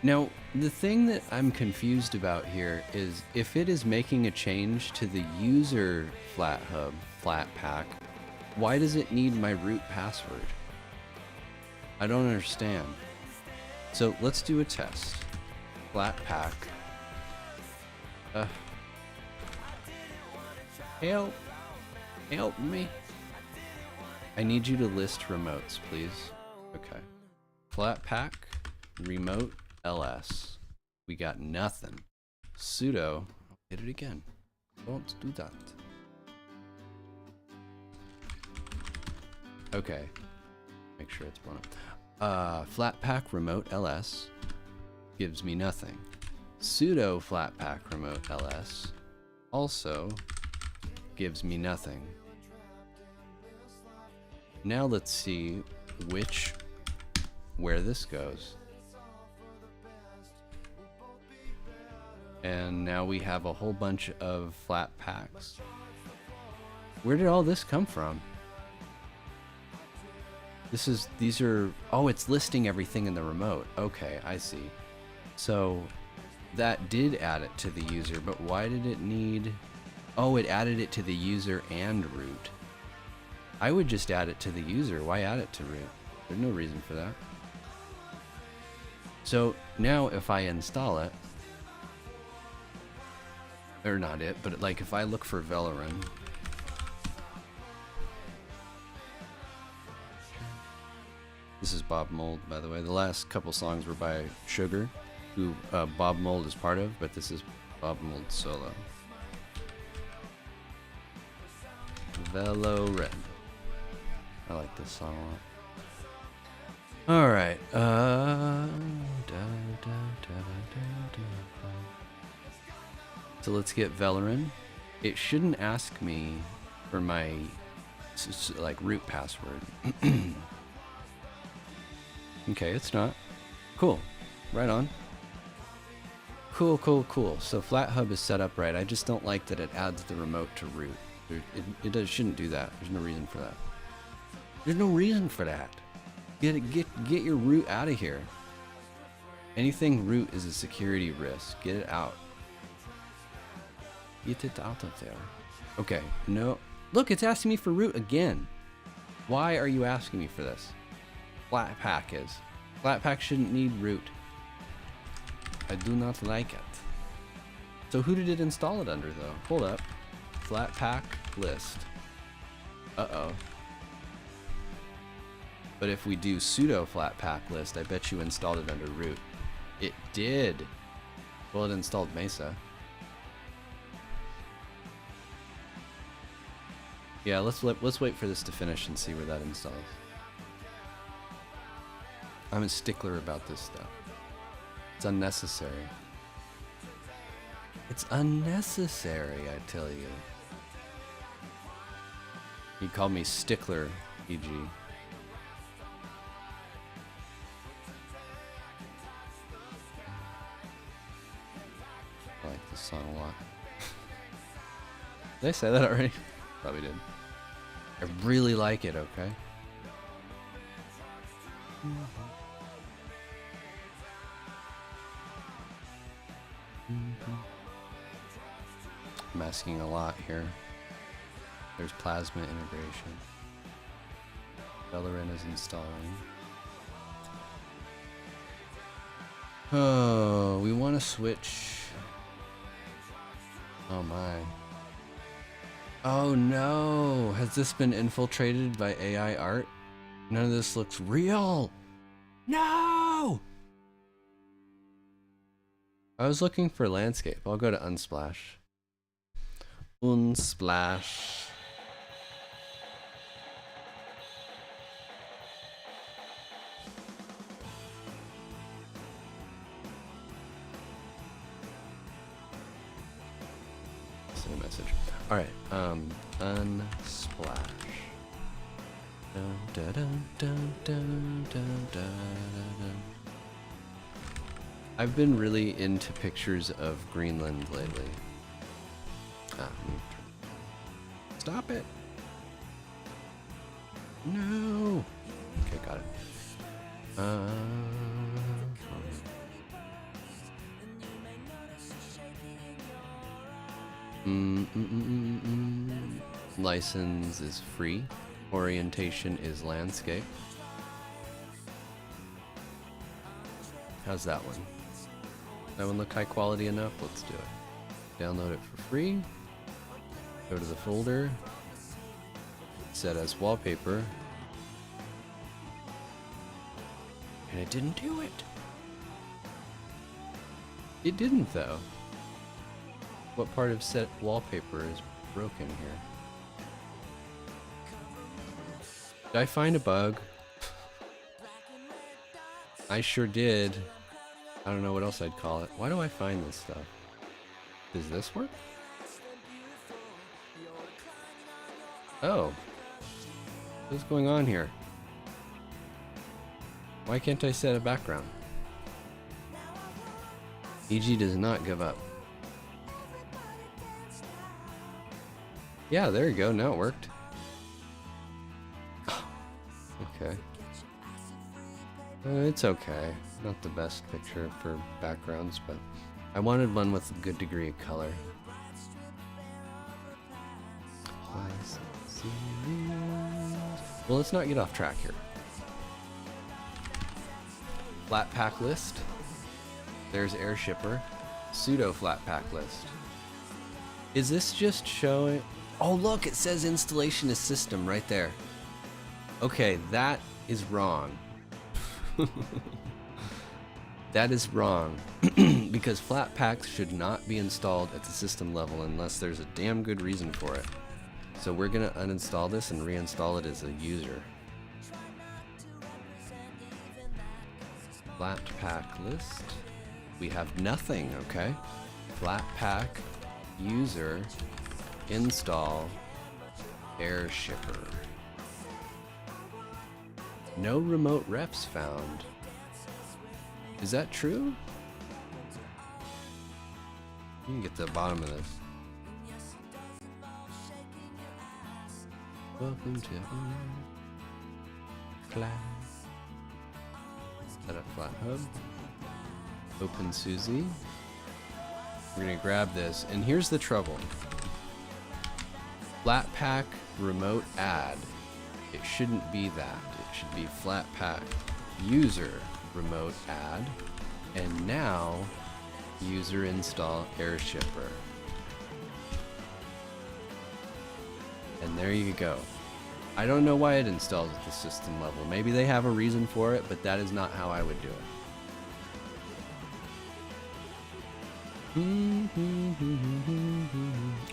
Now, the thing that I'm confused about here is if it is making a change to the user Flatpak, why does it need my root password? I don't understand. So let's do a test. Flatpak. Help. Help me. I need you to list remotes, please. Okay. Flatpak, remote, ls. We got nothing. Sudo. Hit it again. Don't do that. Okay. Make sure it's blown up. Flatpak remote ls gives me nothing. Sudo flatpak remote ls also gives me nothing. Now let's see where this goes. And now we have a whole bunch of Flatpaks. Where did all this come from? Oh, it's listing everything in the remote. Okay, I see. So that did add it to the user, but why did it need... Oh, it added it to the user and root. I would just add it to the user. Why add it to root? There's no reason for that. So now if I install it, or not it, but like if I look for Velerin, this is Bob Mould, by the way. The last couple songs were by Sugar, who Bob Mould is part of, but this is Bob Mould solo. Velerin. I like this song a lot. Alright. So let's get Velerin. It shouldn't ask me for my like root password. Okay, it's not. Cool. Right on. Cool, cool, cool. So FlatHub is set up right. I just don't like that it adds the remote to root. It shouldn't do that. There's no reason for that. There's no reason for that. Get your root out of here. Anything root is a security risk. Get it out. Get it out of there. Okay, no. Look, it's asking me for root again. Why are you asking me for this? Flatpak is. Flatpak shouldn't need root. I do not like it. So who did it install it under though? Hold up. Flatpak list. Uh-oh. But if we do sudo flatpak list, I bet you installed it under root. It did. Well, it installed Mesa. Yeah, let's wait for this to finish and see where that installs. I'm a stickler about this stuff. It's unnecessary. It's unnecessary, I tell you. He called me stickler, e.g. I like this song a lot. Did I say that already? Probably did. I really like it, okay? I'm asking a lot here. There's plasma integration. Bellerin is installing. Oh, we want to switch. Oh my. Oh no! Has this been infiltrated by AI art? None of this looks real! No! I was looking for landscape. I'll go to Unsplash. Unsplash. Send a message. Alright, Unsplash. Dun, dun, dun, dun, dun, dun, dun, dun. I've been really into pictures of Greenland lately. Stop it! No! Okay, got it. License is free. Orientation is landscape. How's that one? That one look high quality enough? Let's do it. Download it for free. Go to the folder. Set as wallpaper. And it didn't do it. It didn't though. What part of set wallpaper is broken here? Did I find a bug? I sure did. I don't know what else I'd call it. Why do I find this stuff? Does this work? Oh. What's going on here? Why can't I set a background? EG does not give up. Yeah, there you go. Now it worked. Okay. It's okay. Not the best picture for backgrounds, but I wanted one with a good degree of color. Well, let's not get off track here. Flat pack list. There's Airshipper. Pseudo flat pack list. Is this just showing? Oh, look, it says installation is system right there. Okay, that is wrong. That is wrong. Because flat packs should not be installed at the system level unless there's a damn good reason for it. So we're gonna uninstall this and reinstall it as a user. Flat pack list. We have nothing, okay? Flat pack, user, install, Airshipper. No remote refs found. Is that true? You can get to the bottom of this. Welcome to class. Set up Flat Hub. openSUSE. We're gonna grab this, and here's the trouble. Flatpak remote add. It shouldn't be that. It should be Flatpak user remote add, and now user install Airshipper. And there you go. I don't know why it installs at the system level. Maybe they have a reason for it, but that is not how I would do it.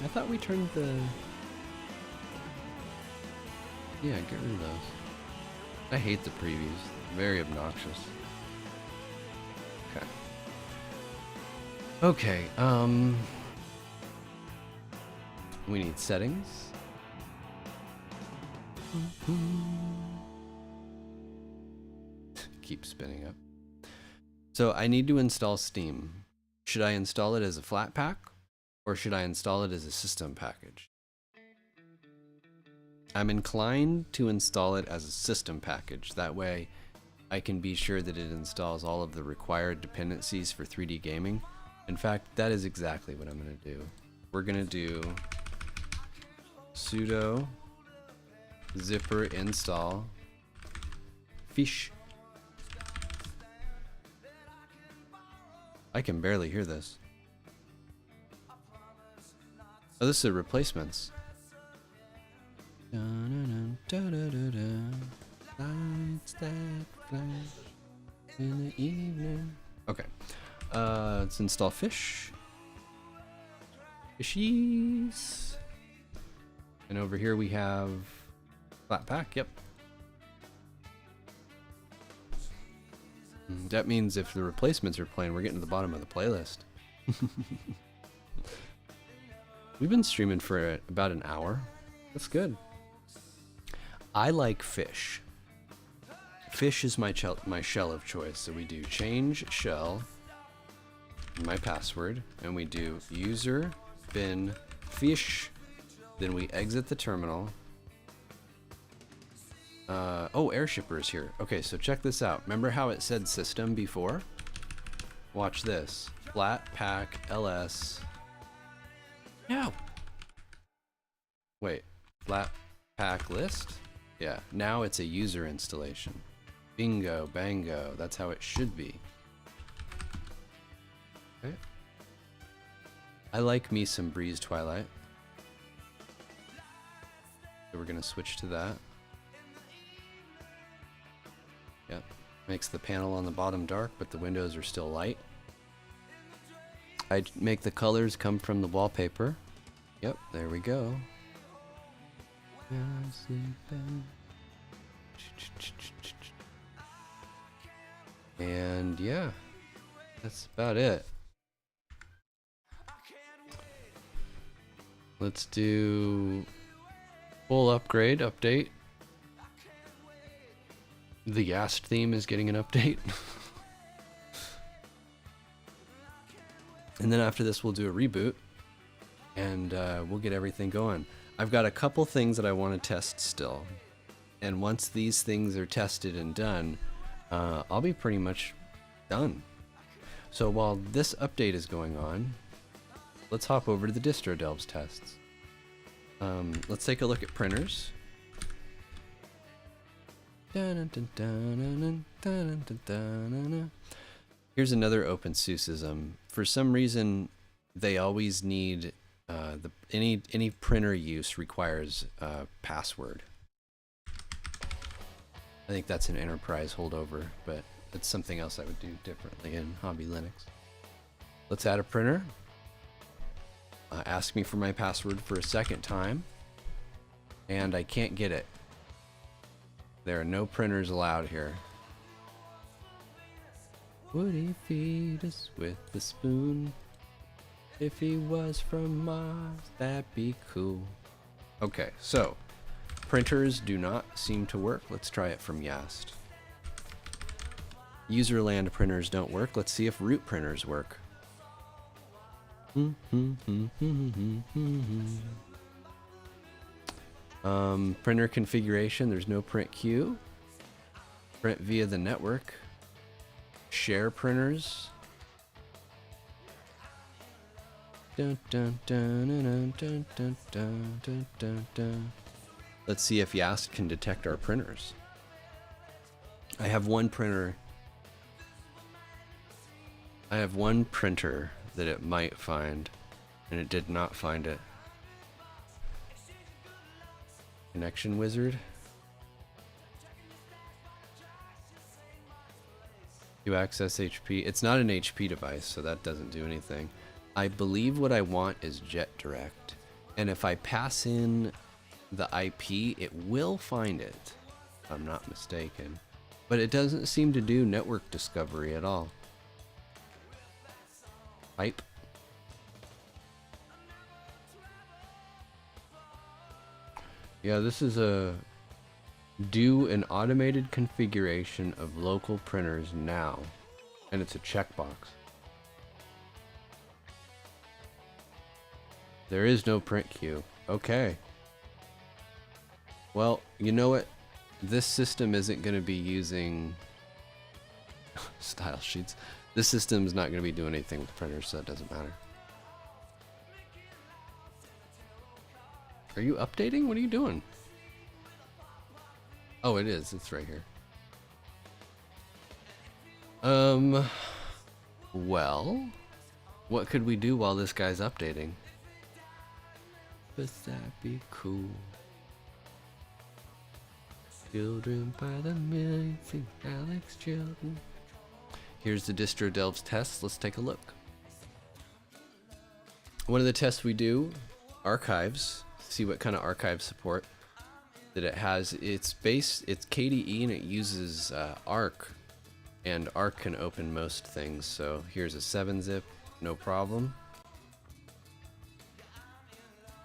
I thought we turned the... Yeah, get rid of those. I hate the previews. Very obnoxious. Okay. Okay, we need settings. Keep spinning up. So I need to install Steam. Should I install it as a Flatpak, or should I install it as a system package? I'm inclined to install it as a system package. That way I can be sure that it installs all of the required dependencies for 3D gaming. In fact, that is exactly what I'm going to do. We're going to do sudo zipper install fish. I can barely hear this. Oh, this is replacements. Lights that flash in the evening. Okay. Let's install fish. Fishies. And over here we have Flatpak. Yep. That means if the replacements are playing, we're getting to the bottom of the playlist. We've been streaming for about an hour. That's good. I like fish. Fish is my shell of choice. So we do change shell, my password, and we do user bin fish. Then we exit the terminal. Oh, Airshipper is here. Okay, so check this out. Remember how it said system before? Watch this. Flatpak ls. No. Wait. Flatpak list? Yeah. Now it's a user installation. Bingo, bango. That's how it should be. Okay. I like me some Breeze Twilight. So we're gonna switch to that. Yep. Makes the panel on the bottom dark, but the windows are still light. I make the colors come from the wallpaper. Yep, there we go. And yeah, that's about it. Let's do full upgrade, update. The Yast theme is getting an update. And then after this, we'll do a reboot. And we'll get everything going. I've got a couple things that I want to test still. And once these things are tested and done, I'll be pretty much done. So while this update is going on, let's hop over to the Distro Delves tests. Let's take a look at printers. Here's another openSUSE-ism. For some reason, they always need any printer use requires a password. I think that's an enterprise holdover, but it's something else I would do differently in Hobby Linux. Let's add a printer. Ask me for my password for a second time, and I can't get it. There are no printers allowed here. Would he feed us with a spoon? If he was from Mars, that'd be cool. Okay, so printers do not seem to work. Let's try it from Yast. Userland printers don't work. Let's see if root printers work. Printer configuration, there's no print queue. Print via the network. Share printers. Let's see if Yast can detect our printers. I have one printer that it might find, and it did not find it. Connection wizard. You access HP. It's not an HP device, so that doesn't do anything. I believe what I want is Jet Direct, and if I pass in the IP, it will find it, if I'm not mistaken. But it doesn't seem to do network discovery at all. Pipe. Yeah, this is a do an automated configuration of local printers now, and it's a checkbox. There is no print queue. Okay. Well, you know what? This system isn't going to be using style sheets. This system's not going to be doing anything with printers, so that doesn't matter. Are you updating? What are you doing? Oh, it is. It's right here. Well, what could we do while this guy's updating? Would that be cool? Children by the millions, sing Alex children. Here's the Distro Delves test. Let's take a look. One of the tests we do, archives. See what kind of archive support that it has. It's KDE and it uses ARC, and ARC can open most things. So here's a 7-zip, no problem.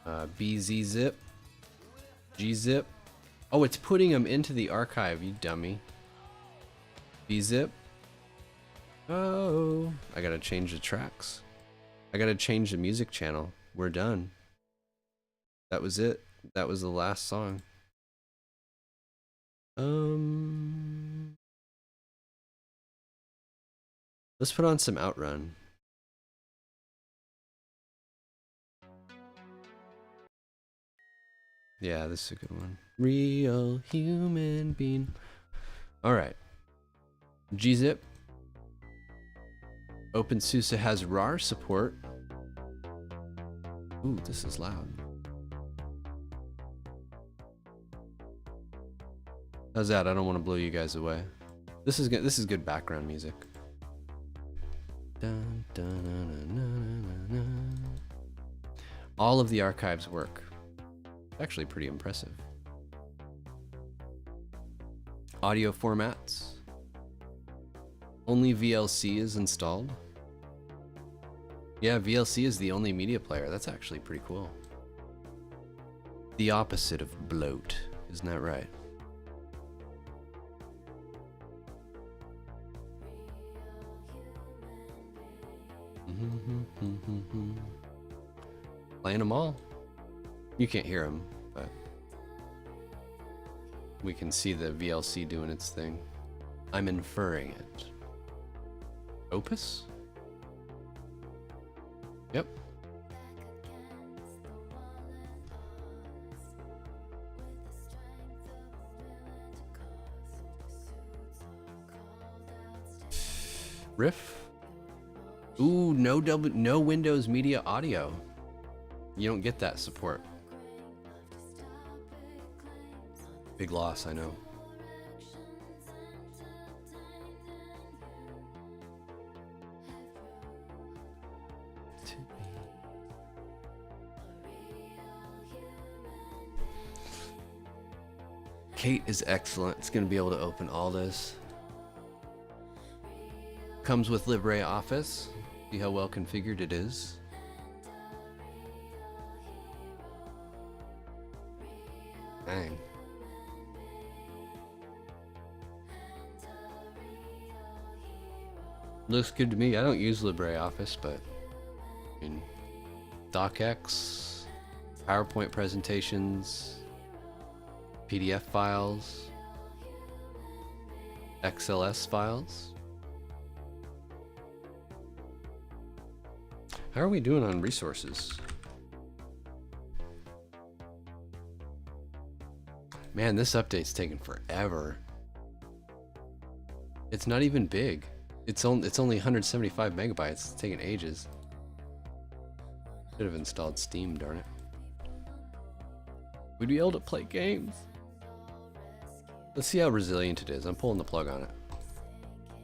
BZ-zip, G-zip. Oh, it's putting them into the archive, you dummy. B-zip. Oh, I gotta change the tracks. I gotta change the music channel. We're done. That was it. That was the last song. Let's put on some Outrun. Yeah, this is a good one. Real human being. All right. Gzip. openSUSE has RAR support. Ooh, this is loud. How's that? I don't want to blow you guys away. This is good background music. Dun, dun, dun, dun, dun, dun, dun. All of the archives work. Actually pretty impressive. Audio formats. Only VLC is installed. Yeah, VLC is the only media player. That's actually pretty cool. The opposite of bloat, isn't that right? Playing them all. You can't hear them, but we can see the VLC doing its thing. I'm inferring it. Opus? Yep. Riff? Ooh, no Windows Media Audio. You don't get that support. Big loss, I know. Kate is excellent. It's going to be able to open all this. Comes with LibreOffice. See how well configured it is. Dang. Looks good to me. I don't use LibreOffice, but I mean, DocX, PowerPoint presentations, PDF files, XLS files. How are we doing on resources? Man, this update's taking forever. It's not even big. It's only 175 megabytes. It's taking ages. Should have installed Steam, darn it. We'd be able to play games. Let's see how resilient it is. I'm pulling the plug on it.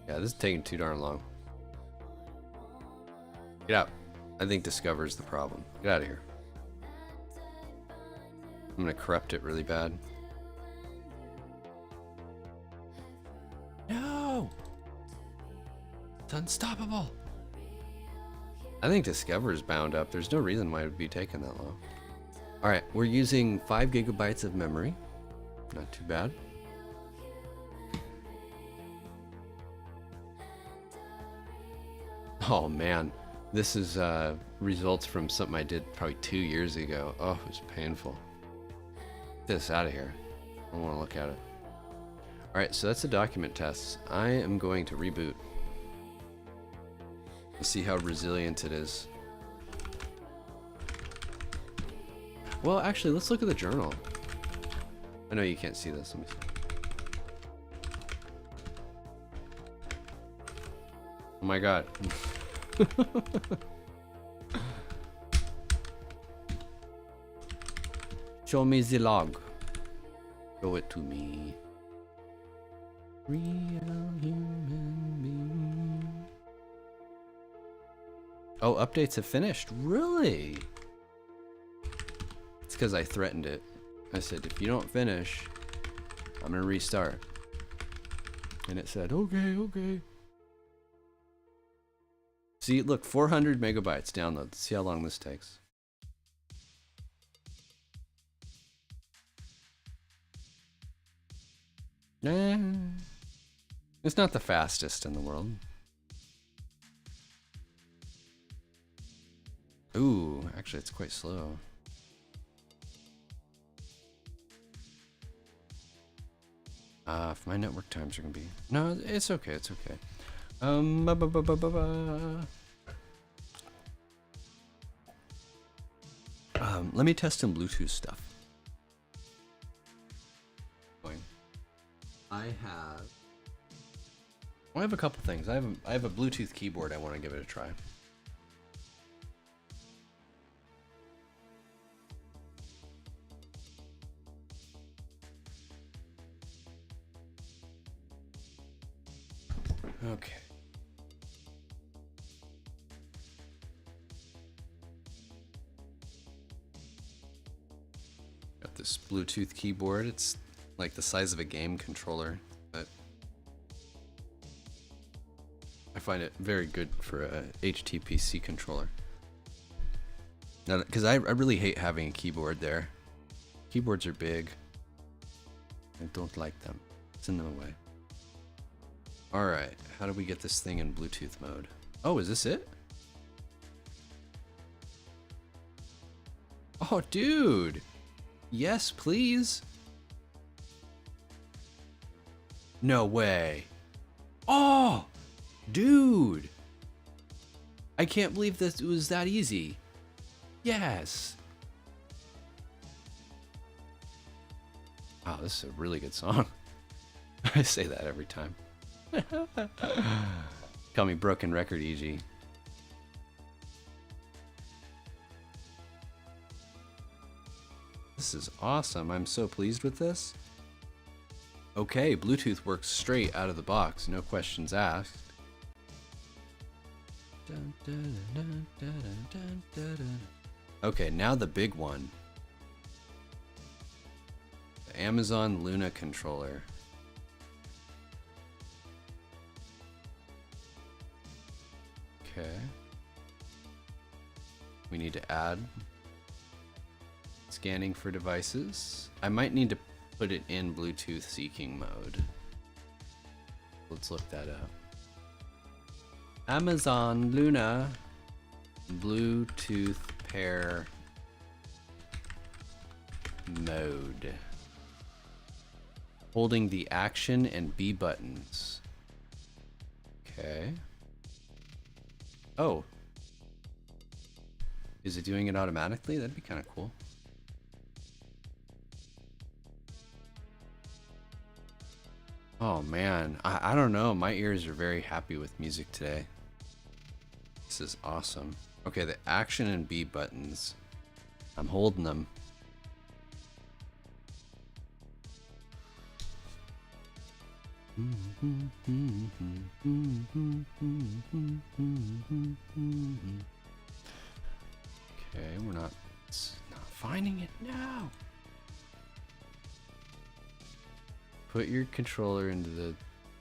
Yeah, this is taking too darn long. Get out. I think Discover's the problem. Get out of here. I'm gonna corrupt it really bad. No! It's unstoppable. I think Discover's bound up. There's no reason why it would be taking that long. Alright, we're using 5 gigabytes of memory. Not too bad. Oh man. This is results from something I did probably 2 years ago. Oh, it was painful. Get this out of here. I don't want to look at it. Alright, so that's the document tests. I am going to reboot. Let's see how resilient it is. Well, actually, let's look at the journal. I know you can't see this. Let me see. Oh my god. Show me the log. Show it to me. Real human being. Oh, updates have finished. Really? It's because I threatened it. I said, if you don't finish, I'm gonna restart. And it said, okay, okay. See, look, 400 megabytes download. Let's see how long this takes. It's not the fastest in the world. Ooh, actually it's quite slow. If my network times are gonna be... No, it's okay, it's okay. Let me test some Bluetooth stuff. I have a couple things. I have a Bluetooth keyboard. I want to give it a try. Okay. Got this Bluetooth keyboard. It's like the size of a game controller, but I find it very good for a HTPC controller. Now, because I really hate having a keyboard there. Keyboards are big. I don't like them. It's in the way. Alright, how do we get this thing in Bluetooth mode? Oh, is this it? Oh, dude! Yes, please! No way. Oh! Dude! I can't believe this was that easy. Yes! Wow, this is a really good song. I say that every time. Call me broken record EG. This is awesome. I'm so pleased with this. Okay, Bluetooth works straight out of the box, no questions asked. Okay, now the big one. The Amazon Luna controller. Okay. We need to add scanning for devices. I might need to put it in Bluetooth seeking mode. Let's look that up. Amazon Luna Bluetooth pair mode. Holding the action and B buttons. Okay. Oh. Is it doing it automatically? That'd be kind of cool. Oh man, I don't know. My ears are very happy with music today. This is awesome. Okay, the action and B buttons. I'm holding them. Okay, we're not finding it now. Put your controller into the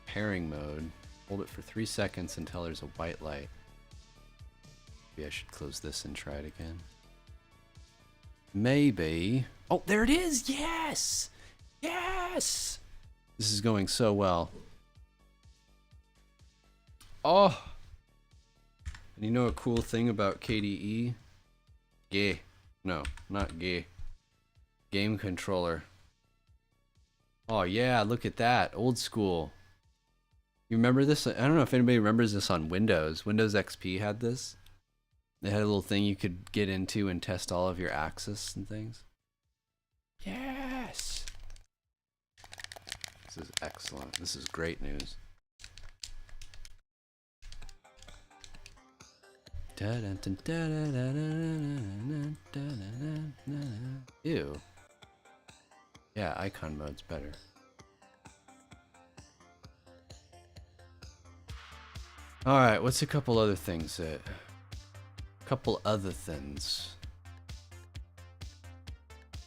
pairing mode. Hold it for 3 seconds until there's a white light. Maybe I should close this and try it again. Maybe. Oh, there it is! Yes! Yes! This is going so well. Oh! And you know a cool thing about KDE? Gay. No, not gay. Game controller. Oh yeah, look at that. Old school. You remember this? I don't know if anybody remembers this on Windows. Windows XP had this. They had a little thing you could get into and test all of your access and things. Yes! This is excellent. This is great news. Ew. Yeah, icon mode's better. Alright, what's a couple other things that...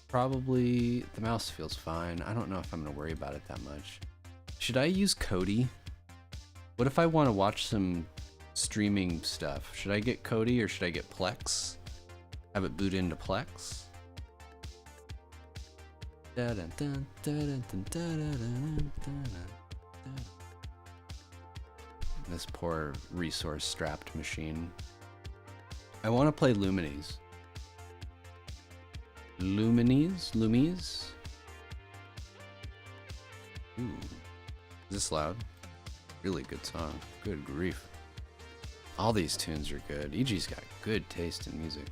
Probably the mouse feels fine. I don't know if I'm gonna worry about it that much. Should I use Kodi? What if I want to watch some streaming stuff? Should I get Kodi or should I get Plex? Have it boot into Plex? This poor resource-strapped machine. I want to play Luminis. Lumies? Ooh. Is this loud? Really good song. Good grief. All these tunes are good. EG's got good taste in music.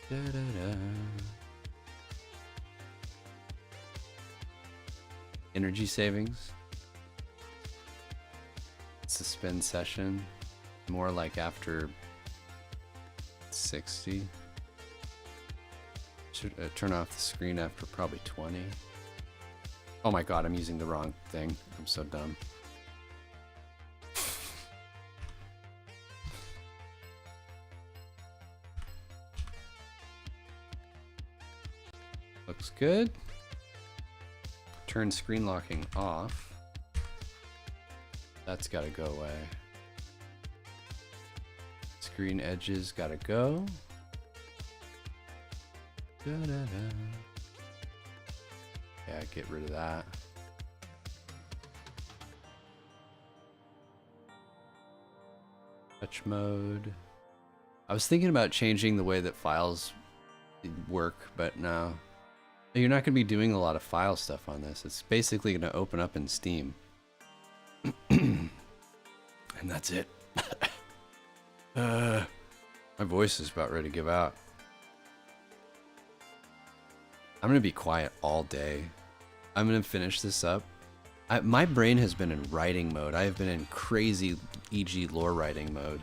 Da-da-da. Energy savings. Suspend session. More like after 60. Should turn off the screen after probably 20. Oh my god, I'm using the wrong thing. I'm so dumb. Looks good. Turn screen locking off. That's gotta go away. Screen edges gotta go. Da-da-da. Yeah, get rid of that. Touch mode. I was thinking about changing the way that files work, but no. You're not going to be doing a lot of file stuff on this. It's basically going to open up in Steam. And that's it. My voice is about ready to give out. I'm going to be quiet all day. I'm going to finish this up. My brain has been in writing mode. I have been in crazy EG lore writing mode.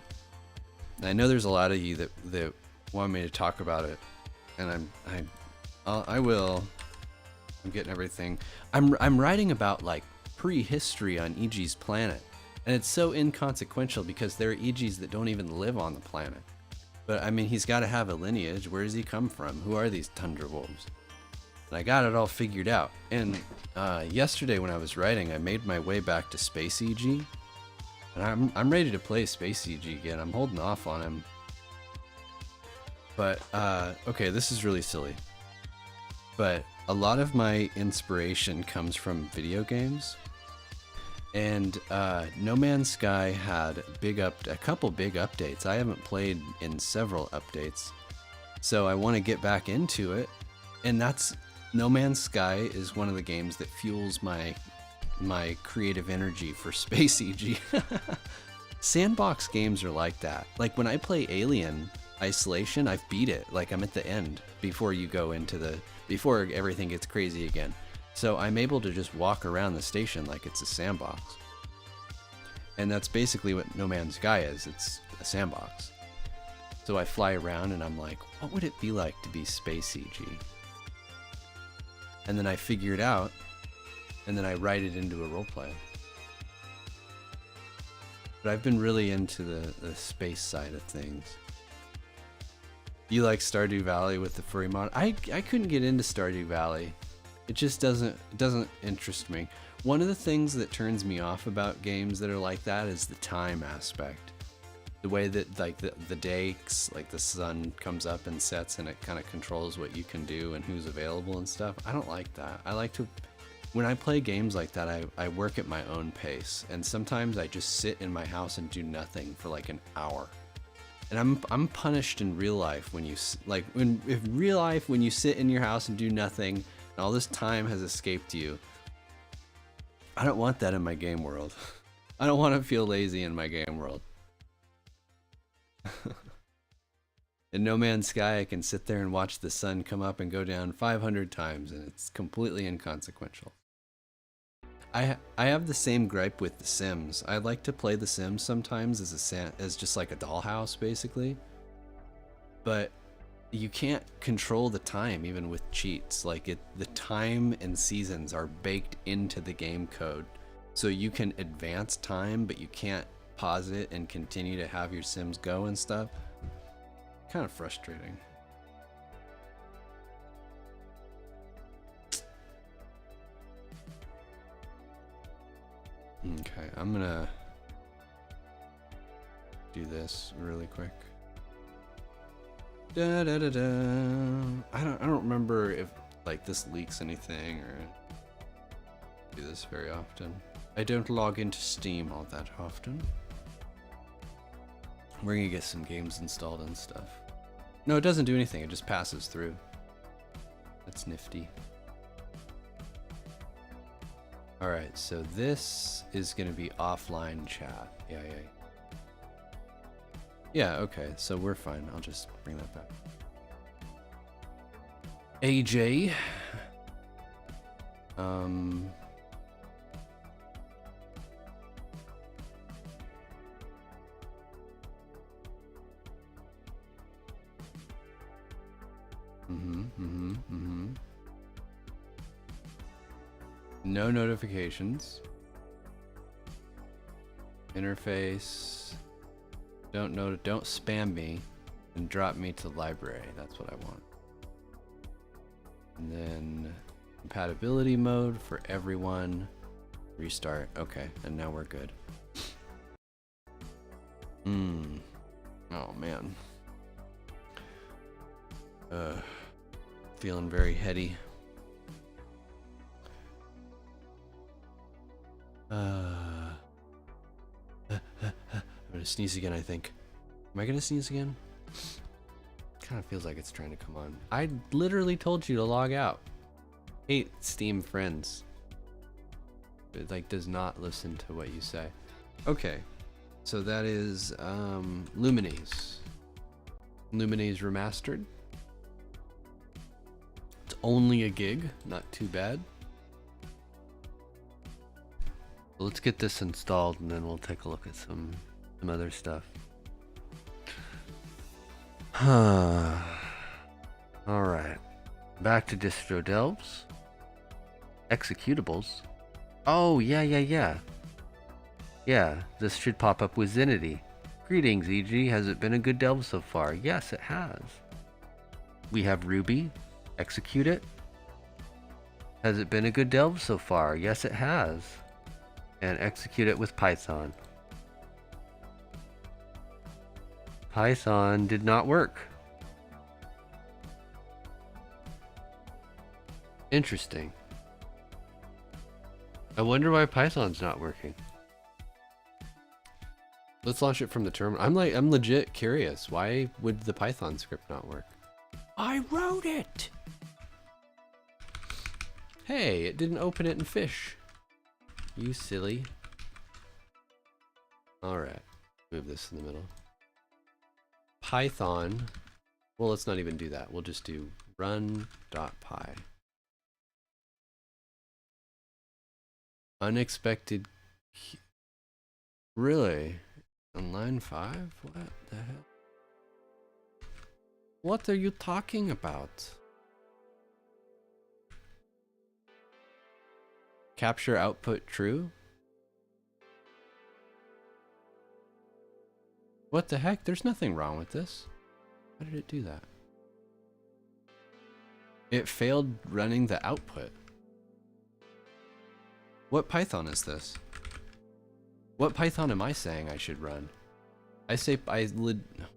And I know there's a lot of you that want me to talk about it. And I will. I'm getting everything. I'm writing about like prehistory on EG's planet. And it's so inconsequential because there are EGs that don't even live on the planet. But I mean, he's got to have a lineage. Where does he come from? Who are these tundra wolves? And I got it all figured out. And yesterday when I was writing, I made my way back to Space EG. And I'm ready to play Space EG again. I'm holding off on him. But, okay, this is really silly. But a lot of my inspiration comes from video games. And No Man's Sky had a couple big updates. I haven't played in several updates. So I want to get back into it. And No Man's Sky is one of the games that fuels my creative energy for Space EG. Sandbox games are like that. Like when I play Alien Isolation, I've beat it. Like I'm at the end before everything gets crazy again. So I'm able to just walk around the station like it's a sandbox. And that's basically what No Man's Sky is. It's a sandbox. So I fly around and I'm like, what would it be like to be Space EG? And then I figure it out, and then I write it into a roleplay. But I've been really into the space side of things. You like Stardew Valley with the furry mod? I couldn't get into Stardew Valley. It just doesn't interest me. One of the things that turns me off about games that are like that is the time aspect. The way that like the day, like the sun comes up and sets and it kind of controls what you can do and who's available and stuff. I don't like that. I like to, when I play games like that, I work at my own pace. And sometimes I just sit in my house and do nothing for like an hour. And I'm punished in real life when you, like in real life, when you sit in your house and do nothing, All this time has escaped you. I don't want that in my game world. I don't want to feel lazy in my game world. In No Man's Sky, I can sit there and watch the sun come up and go down 500 times, and it's completely inconsequential. I have the same gripe with The Sims. I like to play The Sims sometimes as just like a dollhouse, basically. But you can't control the time even with cheats. Like the time and seasons are baked into the game code. So you can advance time, but you can't pause it and continue to have your Sims go and stuff. Kind of frustrating. Okay, I'm gonna do this really quick. Da da da da. I don't remember if like this leaks anything or do this very often. I don't log into Steam all that often. We're gonna get some games installed and stuff. No, it doesn't do anything. It just passes through. That's nifty. All right, so this is gonna be offline chat. Yeah. Yeah, okay, so we're fine. I'll just bring that back. AJ. No notifications. Interface. Don't spam me and drop me to library. That's what I want. And then compatibility mode for everyone. Restart. Okay, and now we're good. Oh man. Feeling very heady. I'm gonna sneeze again, I think. Am I gonna sneeze again? Kind of feels like it's trying to come on. I literally told you to log out. Hate Steam friends. It like does not listen to what you say. Okay, so that is Lumines. Lumines Remastered. It's only a gig, not too bad. Let's get this installed and then we'll take a look at some other stuff. Alright. Back to Distro Delves. Executables. Oh, yeah. Yeah, this should pop up with Zenity. Greetings, EG. Has it been a good delve so far? Yes, it has. We have Ruby. Execute it. Has it been a good delve so far? Yes, it has. And execute it with Python. Python did not work. Interesting. I wonder why Python's not working. Let's launch it from the terminal. I'm legit curious. Why would the Python script not work? I wrote it! Hey, it didn't open it in Fish. You silly. Alright. Move this in the middle. Python. Well, let's not even do that. We'll just do run.py. Unexpected. Really? On line 5? What the hell? What are you talking about? Capture output true? What the heck? There's nothing wrong with this. How did it do that? It failed running the output. What Python is this? What Python am I saying I should run? Oh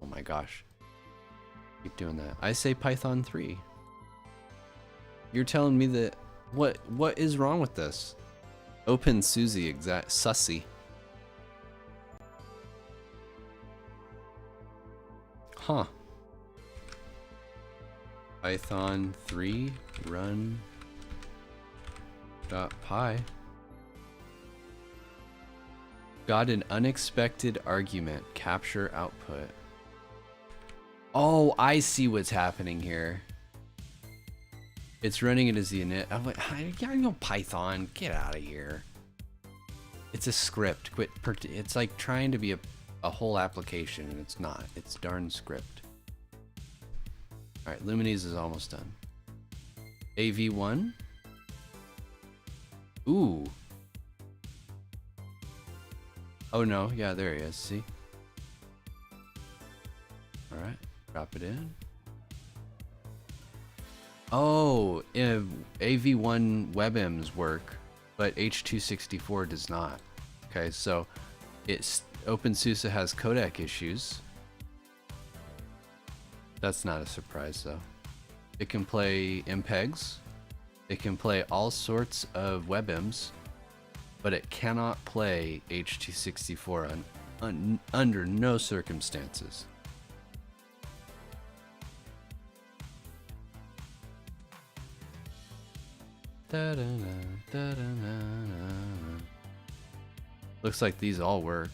my gosh. Keep doing that. I say Python 3. You're telling me that what is wrong with this? openSUSE exact sussy. Huh. Python 3 run Network.py. Got an unexpected argument. Capture output. Oh, I see what's happening here. It's running it as the init. I'm like, I know Python. Get out of here. It's a script. Quit. It's like trying to be a whole application, and it's not. It's darn script. All right, Lumines is almost done. AV1. Ooh. Oh no, yeah, there he is. See? All right, drop it in. Oh, AV1 WebMs work, but H.264 does not. Okay, so openSUSE has codec issues. That's not a surprise though. It can play MPEGs. It can play all sorts of WebMs, but it cannot play H.264 under no circumstances. Looks like these all work.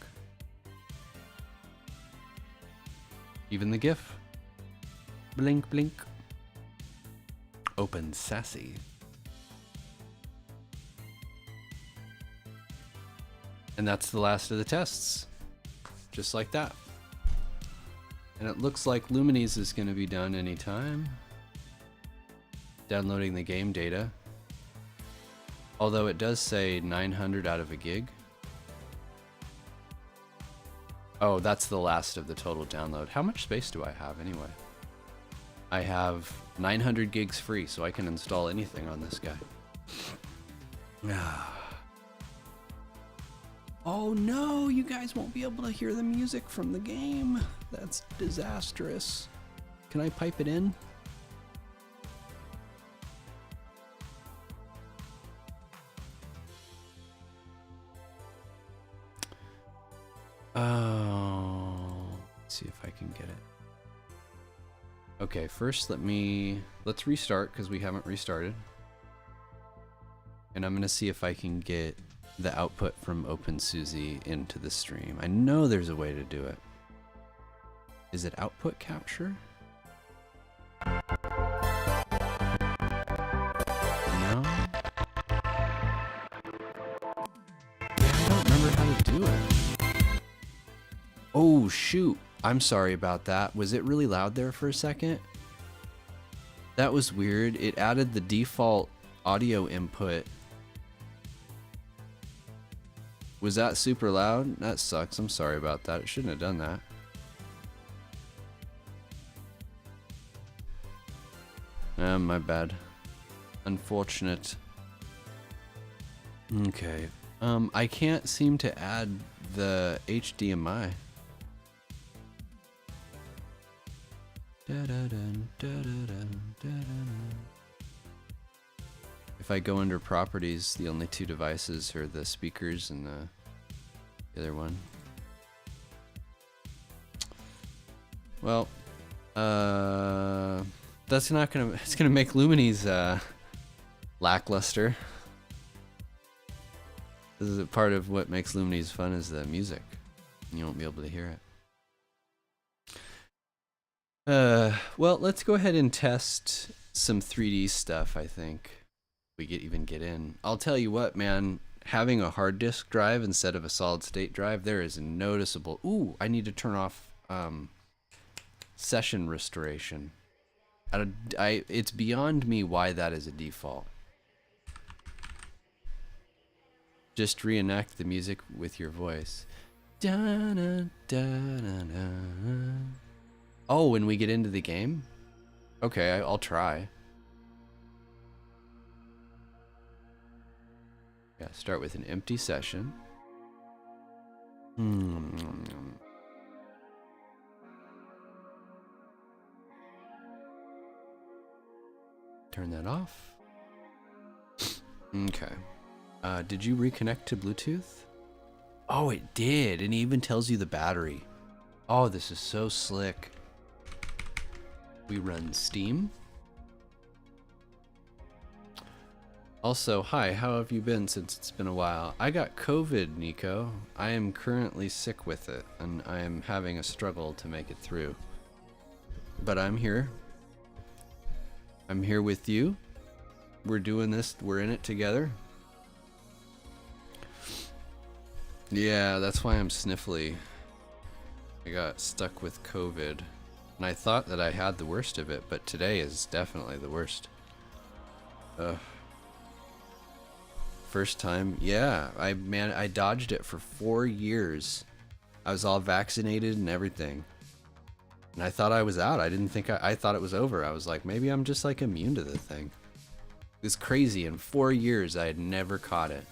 Even the GIF. Blink, blink. openSUSE. And that's the last of the tests. Just like that. And it looks like Lumines is going to be done anytime. Downloading the game data. Although it does say 900 out of a gig. Oh, that's the last of the total download. How much space do I have anyway? I have 900 gigs free, so I can install anything on this guy. Oh no, you guys won't be able to hear the music from the game. That's disastrous. Can I pipe it in? Oh, let's see if I can get it. Okay, first let's restart because we haven't restarted. And I'm gonna see if I can get the output from openSUSE into the stream. I know there's a way to do it. Is it output capture? No? Yeah, I don't remember how to do it. Oh shoot, I'm sorry about that. Was it really loud there for a second? That was weird. It added the default audio input. Was that super loud? That sucks. I'm sorry about that. It shouldn't have done that. My bad. Unfortunate. Okay. I can't seem to add the HDMI. If I go under properties, the only two devices are the speakers and the other one. Well, that's not gonna, it's gonna make Lumines lackluster. This is a part of what makes Lumines fun, is the music. You won't be able to hear it. Well, let's go ahead and test some 3D stuff, I think. We even get in. I'll tell you what, man, having a hard disk drive instead of a solid state drive, there is a noticeable... Ooh, I need to turn off session restoration. It's beyond me why that is a default. Just reenact the music with your voice. Oh, when we get into the game? Okay, I'll try. Yeah, start with an empty session. Turn that off. Okay. Did you reconnect to Bluetooth? Oh, it did, and it even tells you the battery. Oh, this is so slick. We run Steam. Also, hi, how have you been since it's been a while? I got COVID, Nico. I am currently sick with it, and I am having a struggle to make it through. But I'm here. I'm here with you. We're doing this, we're in it together. Yeah, that's why I'm sniffly. I got stuck with COVID, and I thought that I had the worst of it, but today is definitely the worst. First time, yeah. I dodged it for 4 years. I was all vaccinated and everything, and I thought I was out. I didn't think I thought it was over. I was like, maybe I'm just like immune to the thing. It's crazy. In 4 years, I had never caught it.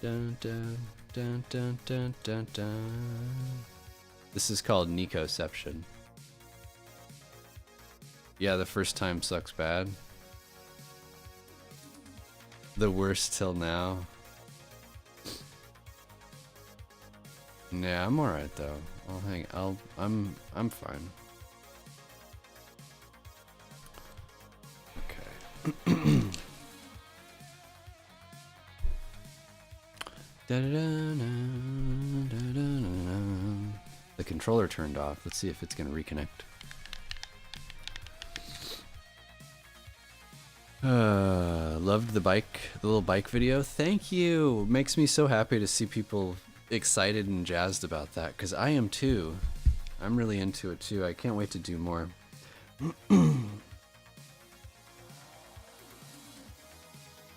Dun, dun, dun, dun, dun, dun, dun. This is called Nicoception. Yeah, the first time sucks bad. The worst till now. Yeah, I'm alright though. I'm fine. Okay. The controller turned off. Let's see if it's gonna reconnect. Loved the little bike video. Thank you. Makes me so happy to see people excited and jazzed about that, because I am too. I'm really into it too. I can't wait to do more.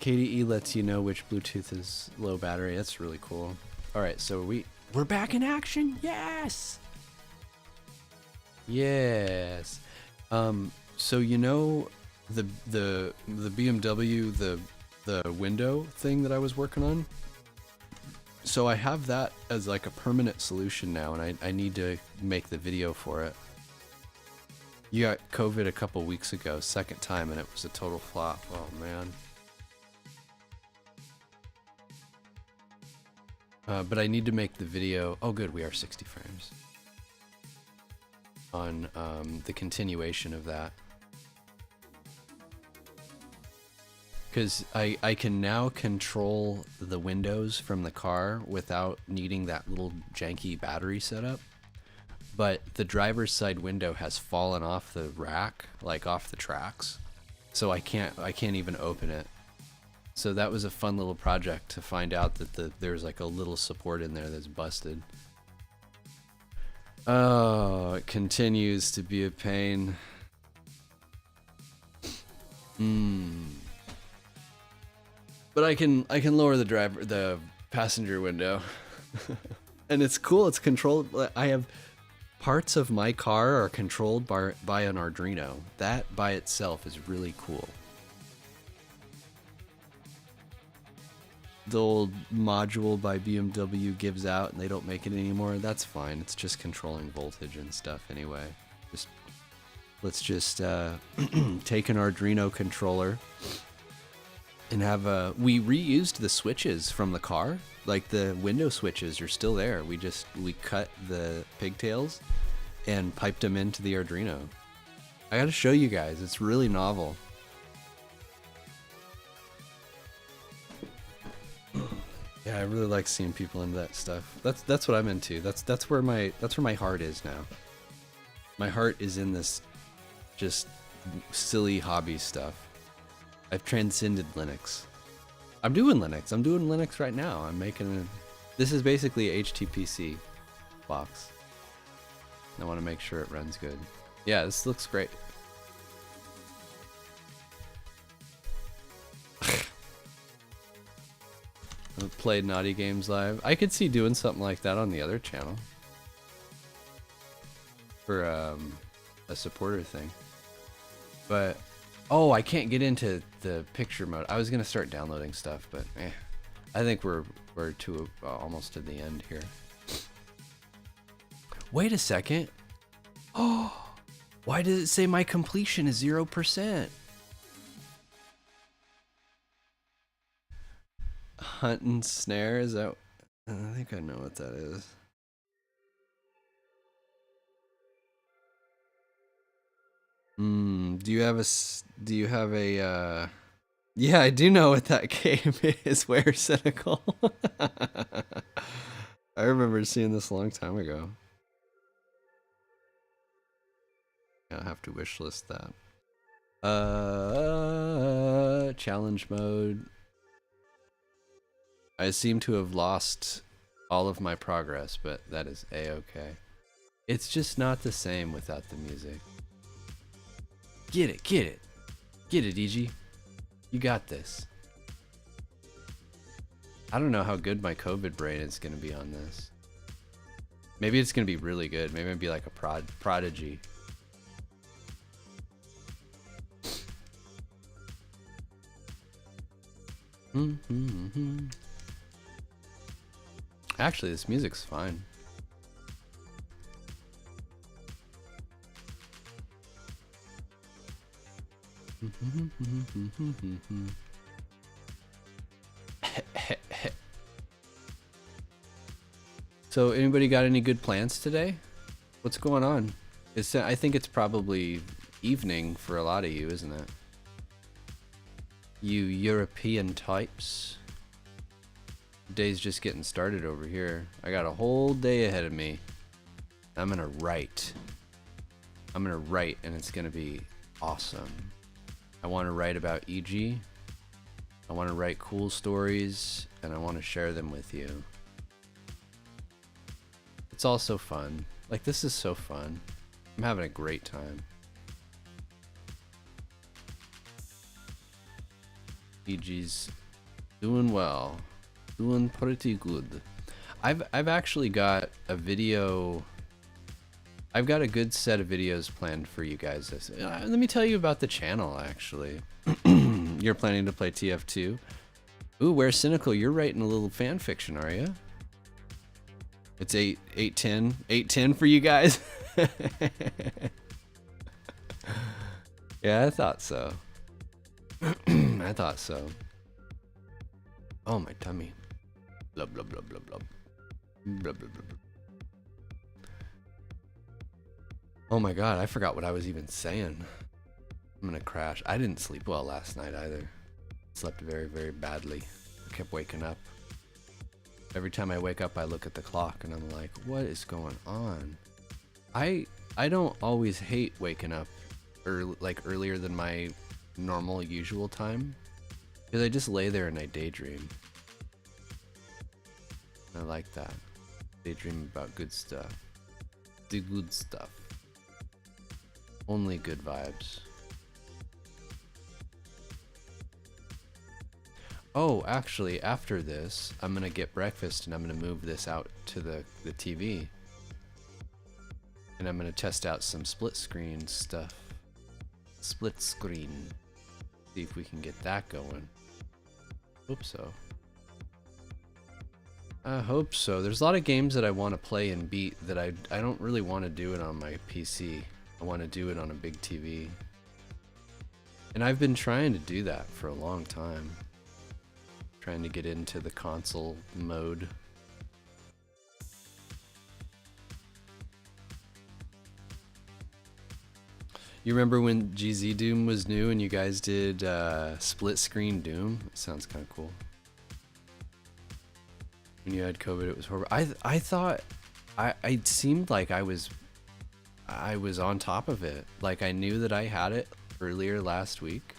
KDE lets you know which Bluetooth is low battery. That's really cool. All right, so we're back in action. Yes. Yes. So you know the BMW the window thing that I was working on. So I have that as like a permanent solution now, and I need to make the video for it. You got COVID a couple weeks ago, second time, and it was a total flop. Oh man. But I need to make the video. Oh good, we are 60 frames. On the continuation of that. Because I can now control the windows from the car without needing that little janky battery setup. But the driver's side window has fallen off the rack, like off the tracks. So I can't even open it. So that was a fun little project to find out that there's like a little support in there that's busted. Oh, it continues to be a pain. But I can lower the passenger window. And it's cool, it's controlled. I have parts of my car are controlled by an Arduino. That by itself is really cool. The old module by BMW gives out and they don't make it anymore. That's fine. It's just controlling voltage and stuff anyway. Let's just take an Arduino controller and have we reused the switches from the car. Like the window switches are still there. We cut the pigtails and piped them into the Arduino. I gotta show you guys. It's really novel. Yeah, I really like seeing people into that stuff. That's what I'm into. That's where my heart is now. My heart is in this just silly hobby stuff. I've transcended Linux. I'm doing Linux right now. I'm making this is basically a HTPC box. I want to make sure it runs good. Yeah, this looks great. I've played Naughty Games Live. I could see doing something like that on the other channel. For a supporter thing. But oh, I can't get into the picture mode. I was gonna start downloading stuff, but I think we're almost to the end here. Wait a second. Oh, why does it say my completion is 0%? Hunt and snare, is that? I think I know what that is. Do you have yeah, I do know what that game is. Where cynical. I remember seeing this a long time ago. I'll have to wishlist that. Challenge mode. I seem to have lost all of my progress, but that is a-okay. It's just not the same without the music. Get it, get it. Get it, EG. You got this. I don't know how good my COVID brain is going to be on this. Maybe it's going to be really good. Maybe it'd be like a prodigy. Actually, this music's fine. So, anybody got any good plans today? What's going on? I think it's probably evening for a lot of you, isn't it? You European types. Day's just getting started over here. I got a whole day ahead of me. I'm gonna write. And it's gonna be awesome. I want to write about EG. I want to write cool stories, and I want to share them with you. It's all so fun. Like, this is so fun. I'm having a great time. EG's doing well. Doing pretty good. I've actually got a video. I've got a good set of videos planned for you guys. Let me tell you about the channel, actually. You're planning to play TF2? Ooh, Where Cynical, you're writing a little fan fiction, are you? It's 8:10 for you guys? Yeah, I thought so. I thought so. Oh, my tummy. Blub, blub, blub, blub, blub. Blub, blub, blub, blub. Oh my god, I forgot what I was even saying. I'm gonna crash. I didn't sleep well last night either. Slept very, very badly. I kept waking up. Every time I wake up, I look at the clock and I'm like, what is going on? I don't always hate waking up earlier than my normal usual time, because I just lay there and I daydream. I like that. Daydream about good stuff. The good stuff. Only good vibes. Oh, actually, after this, I'm gonna get breakfast and I'm gonna move this out to the TV. And I'm gonna test out some split screen stuff. Split screen. See if we can get that going. Hope so. I hope so. There's a lot of games that I want to play and beat that I don't really want to do it on my PC. I want to do it on a big TV. And I've been trying to do that for a long time. Trying to get into the console mode. You remember when GZ Doom was new and you guys did split screen Doom? It sounds kind of cool. When you had COVID, it was horrible. I thought it seemed like I was on top of it. Like, I knew that I had it earlier last week,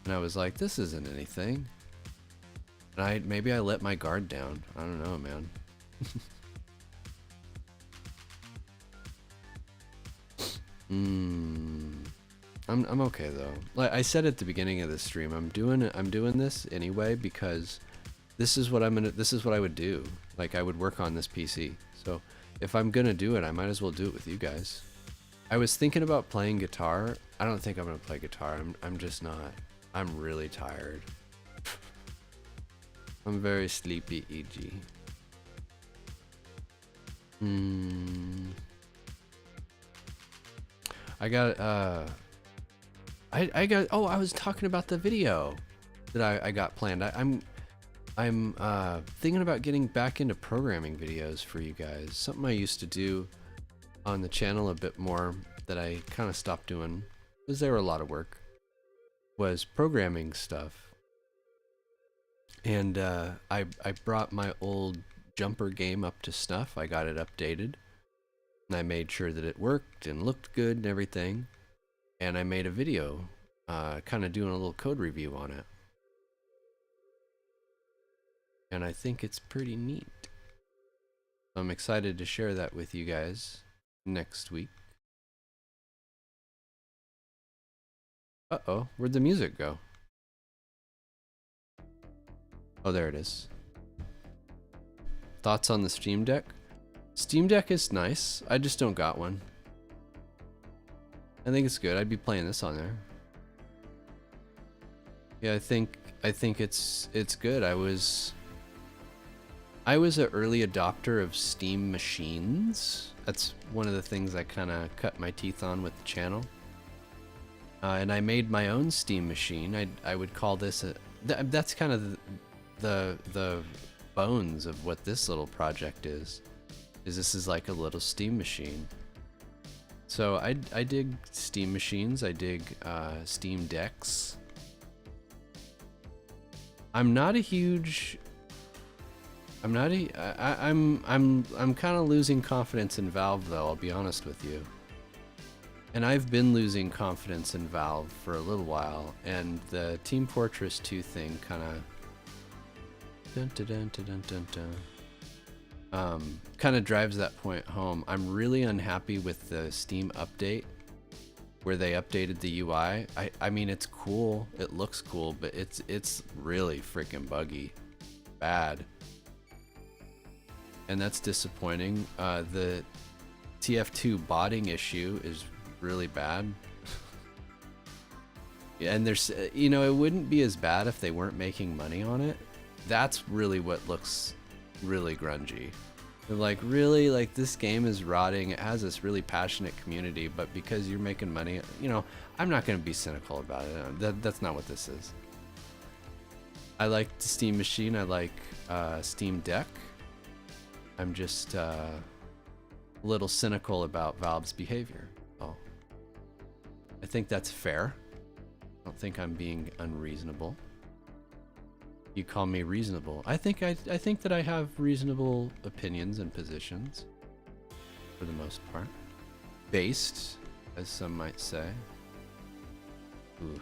and I was like, this isn't anything. And maybe I let my guard down. I don't know, man. I'm okay though. Like I said at the beginning of the stream, I'm doing this anyway because this is what I would do. Like, I would work on this PC. So if I'm gonna do it, I might as well do it with you guys. I was thinking about playing guitar. I don't think I'm gonna play guitar. I'm just not. I'm really tired. I'm very sleepy, EG. I was talking about the video that I got planned. I'm thinking about getting back into programming videos for you guys. Something I used to do on the channel a bit more that I kind of stopped doing. because they were a lot of work, was programming stuff. And I brought my old jumper game up to snuff. I got it updated. And I made sure that it worked and looked good and everything. And I made a video kind of doing a little code review on it. And I think it's pretty neat. So I'm excited to share that with you guys next week. Uh-oh, where'd the music go? Oh, there it is. Thoughts on the Steam Deck? Steam Deck is nice. I just don't got one. I think it's good. I'd be playing this on there. Yeah, I think it's good. I was an early adopter of Steam machines. That's one of the things I kind of cut my teeth on with the channel. And I made my own Steam machine. I would call this that's kind of the bones of what this little project is this is like a little Steam machine. So I dig Steam machines. I dig Steam Decks. I'm kind of losing confidence in Valve, though, I'll be honest with you. And I've been losing confidence in Valve for a little while, and the Team Fortress 2 thing kind of drives that point home. I'm really unhappy with the Steam update where they updated the UI. I mean, it's cool, it looks cool, but it's really freaking buggy, bad. And that's disappointing. The TF2 botting issue is really bad. Yeah, and there's, you know, it wouldn't be as bad if they weren't making money on it. That's really what looks really grungy. They're like, really, like, this game is rotting. It has this really passionate community, but because you're making money, you know, I'm not going to be cynical about it. That's not what this is. I like the Steam machine. I like Steam Deck. I'm just a little cynical about Valve's behavior. Oh, I think that's fair. I don't think I'm being unreasonable. You call me reasonable. I think that I have reasonable opinions and positions, for the most part. Based, as some might say. Ooh.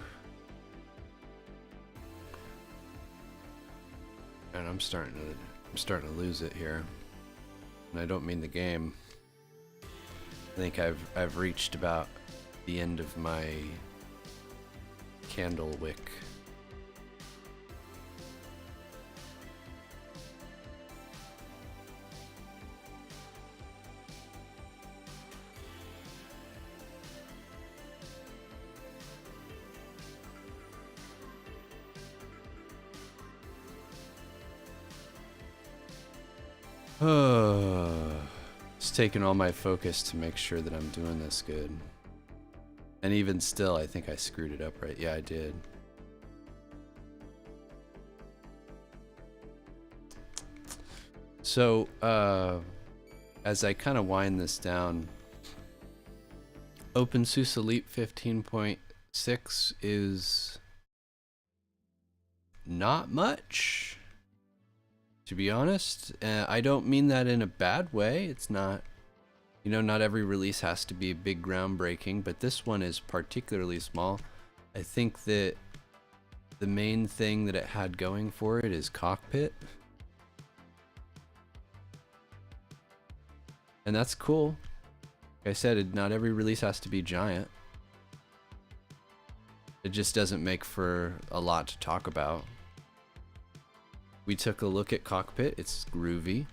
And I'm starting to lose it here. And I don't mean the game. I think I've reached about the end of my candle wick. It's taking all my focus to make sure that I'm doing this good. And even still, I think I screwed it up right. Yeah, I did. So, as I kind of wind this down, openSUSE Elite 15.6 is not much. To be honest, I don't mean that in a bad way. It's not, you know, not every release has to be big groundbreaking, but this one is particularly small. I think that the main thing that it had going for it is Cockpit. And that's cool. Like I said, not every release has to be giant. It just doesn't make for a lot to talk about. We took a look at Cockpit. It's groovy.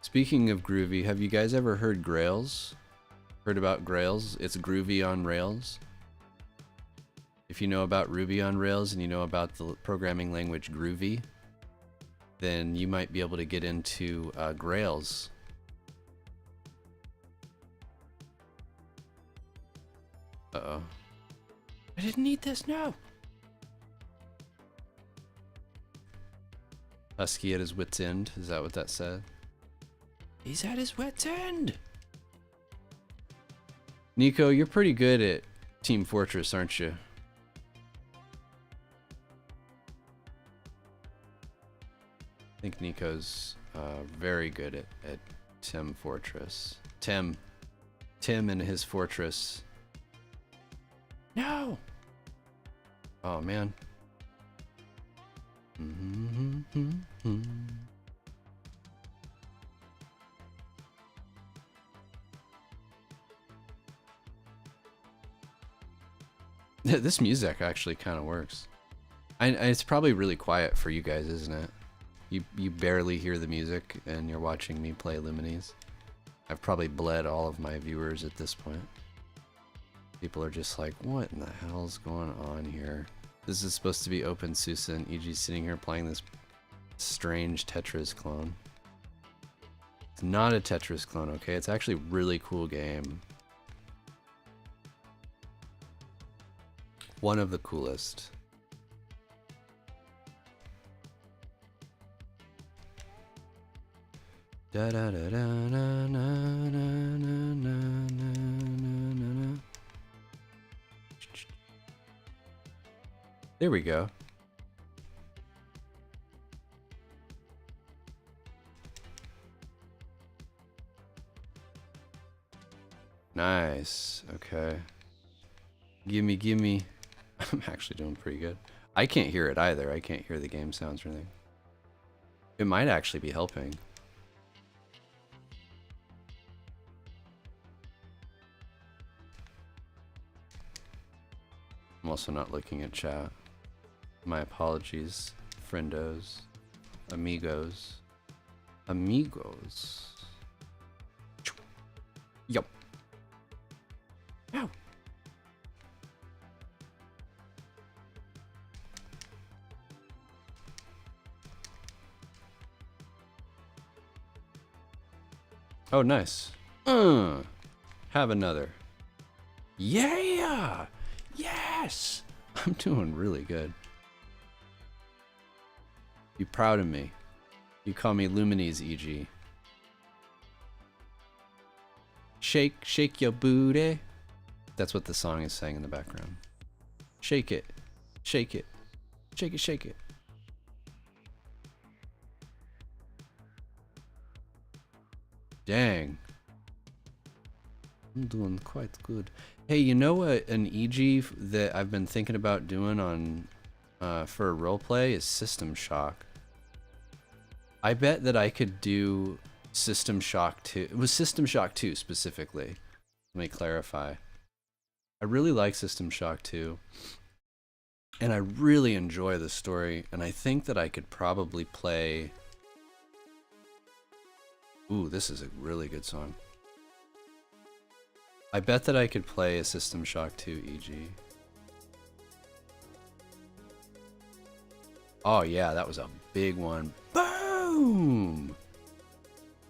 Speaking of groovy, have you guys ever heard Grails? Heard about Grails? It's groovy on Rails. If you know about Ruby on Rails and you know about the programming language Groovy, then you might be able to get into Grails. Uh-oh. I didn't need this, no! Husky at his wit's end, is that what that said? He's at his wit's end. Nico, you're pretty good at Team Fortress, aren't you? I think Nico's very good at Team Fortress. Tim and his fortress. No! Oh, man. This music actually kind of works. It's probably really quiet for you guys, isn't it? You barely hear the music and you're watching me play Lumines. I've probably bled all of my viewers at this point. People are just like, what in the hell's going on here? This is supposed to be openSUSE and EG's sitting here playing this strange Tetris clone. It's not a Tetris clone, okay? It's actually a really cool game. One of the coolest. Da da da da na na na na na. There we go. Nice. Okay. Gimme. I'm actually doing pretty good. I can't hear it either. I can't hear the game sounds or anything. It might actually be helping. I'm also not looking at chat. My apologies, friendos, amigos. Yup. Ow. Oh, nice. Have another. Yeah! Yes! I'm doing really good. You proud of me. You call me Lumines, EG. Shake your booty. That's what the song is saying in the background. Shake it. Shake it. Shake it, shake it. Dang. I'm doing quite good. Hey, you know what an EG that I've been thinking about doing on for a roleplay is System Shock. I bet that I could do System Shock 2. It was System Shock 2 specifically. Let me clarify. I really like System Shock 2. And I really enjoy the story. And I think that I could probably play... Ooh, this is a really good song. I bet that I could play a System Shock 2 EG. Oh yeah, that was a big one. Boom!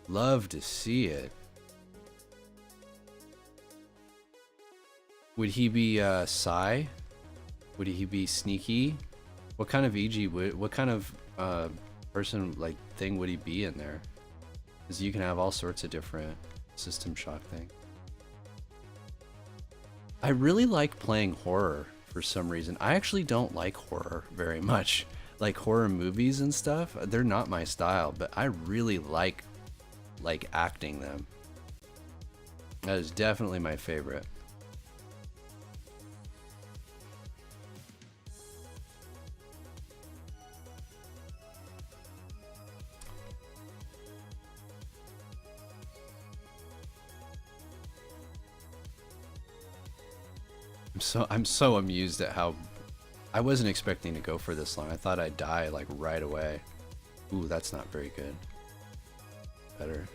Love to see it. Would he be Psy? Would he be sneaky? What kind of EG what kind of person, like, thing would he be in there? Because you can have all sorts of different System Shock things. I really like playing horror for some reason. I actually don't like horror very much. Like horror movies and stuff, they're not my style, but I really like acting them. That is definitely my favorite. I'm so amused at how I wasn't expecting to go for this long. I thought I'd die like right away. Ooh, that's not very good. Better.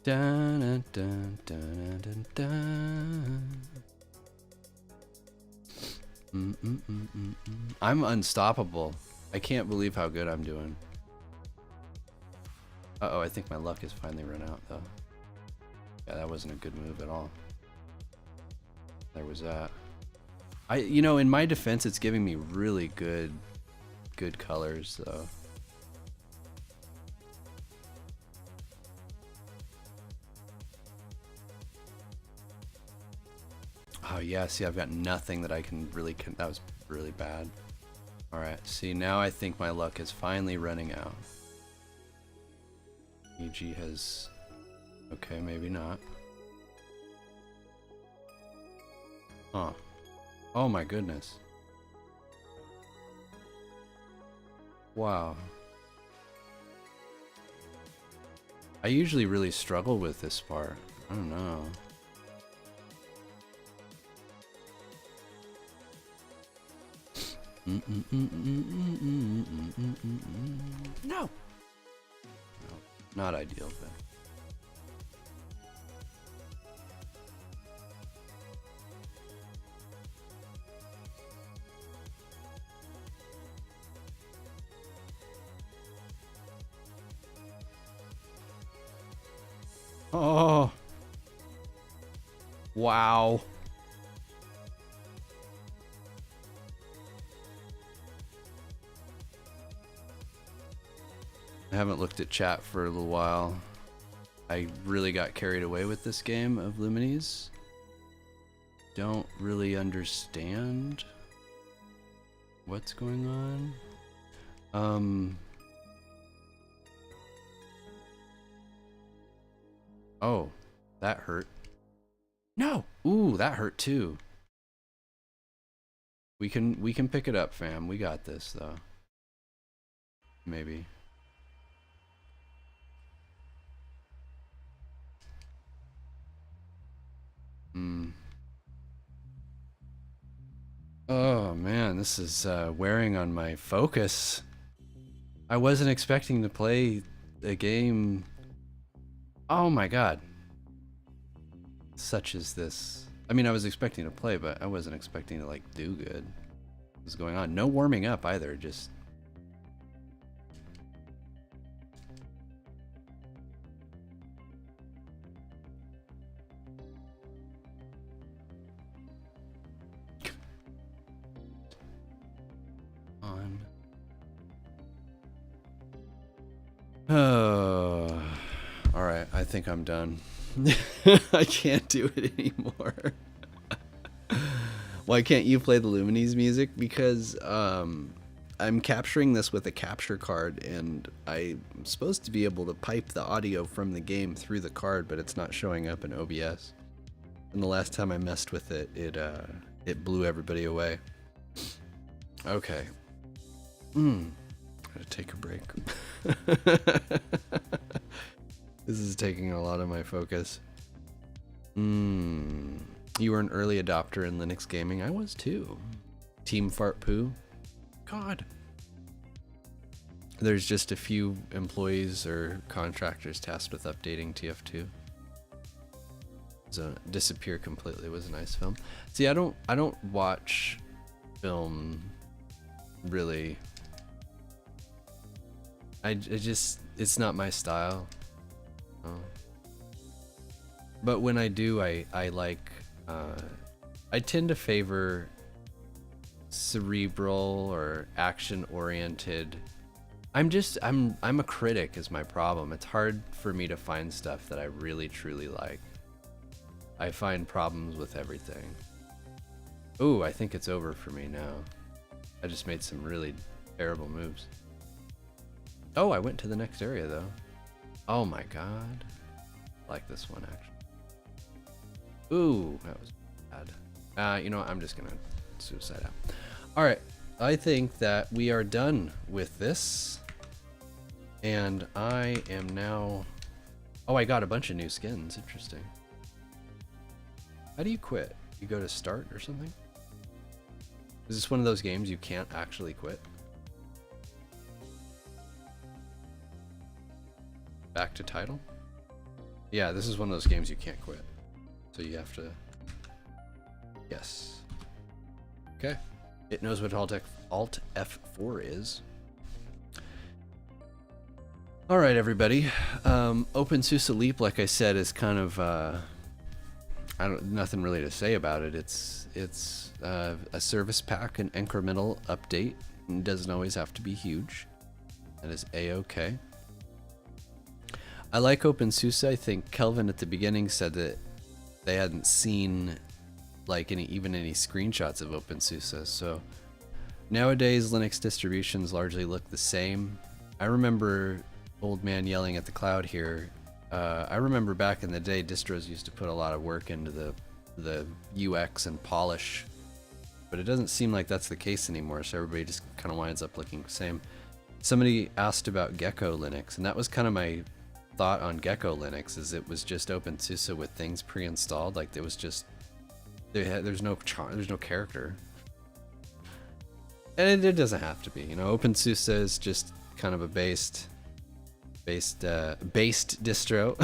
Dun, dun, dun, dun, dun, dun. I'm unstoppable. I can't believe how good I'm doing. Uh-oh, I think my luck has finally run out, though. Yeah, that wasn't a good move at all. There was that. You know, in my defense, it's giving me really good colors, though. Oh yeah, see, I've got nothing that I can really. That was really bad. All right, see, now I think my luck is finally running out. EG has. Okay, maybe not. Huh. Oh my goodness. Wow. I usually really struggle with this part. I don't know. No! No, not ideal, but. Oh. Wow. I haven't looked at chat for a little while. I really got carried away with this game of Lumines. Don't really understand what's going on. Oh, that hurt. No! Ooh, that hurt too. We can pick it up, fam. We got this though. Maybe. Oh man, this is wearing on my focus. I wasn't expecting to play a game. Oh my god. Such as this. I mean, I was expecting to play, but I wasn't expecting to like do good. What's going on? No warming up either, just on. Oh. All right, I think I'm done. I can't do it anymore. Why can't you play the Lumines music? Because I'm capturing this with a capture card, and I'm supposed to be able to pipe the audio from the game through the card, but it's not showing up in OBS. And the last time I messed with it, it blew everybody away. Okay. Gotta take a break. This is taking a lot of my focus. You were an early adopter in Linux gaming. I was too. Team Fart Poo. God. There's just a few employees or contractors tasked with updating TF2. So Disappear Completely was a nice film. See, I don't watch film really. It's not my style. Oh. But when I do, I like, I tend to favor cerebral or action-oriented. I'm a critic is my problem. It's hard for me to find stuff that I really truly like. I find problems with everything. Ooh, I think it's over for me now. I just made some really terrible moves. Oh, I went to the next area though. Oh my god. I like this one actually. Ooh, that was bad. You know what? I'm just gonna suicide out. Alright, I think that we are done with this. And I am now... Oh, I got a bunch of new skins. Interesting. How do you quit? You go to start or something? Is this one of those games you can't actually quit? Back to title? Yeah, this is one of those games you can't quit. So you have to... Yes. Okay. It knows what Alt F4 is. All right, everybody. openSUSE Leap, like I said, is kind of nothing really to say about it. It's a service pack, an incremental update. It doesn't always have to be huge. That is a-okay. I like openSUSE. I think Kelvin at the beginning said that they hadn't seen like even any screenshots of openSUSE. So nowadays Linux distributions largely look the same. I remember old man yelling at the cloud here. I remember back in the day distros used to put a lot of work into the UX and polish, but it doesn't seem like that's the case anymore, so everybody just kind of winds up looking the same. Somebody asked about Gecko Linux, and that was kind of my thought on Gecko Linux, is it was just openSUSE with things pre-installed. Like there was just there's no character, and it doesn't have to be. You know, openSUSE is just kind of a based distro,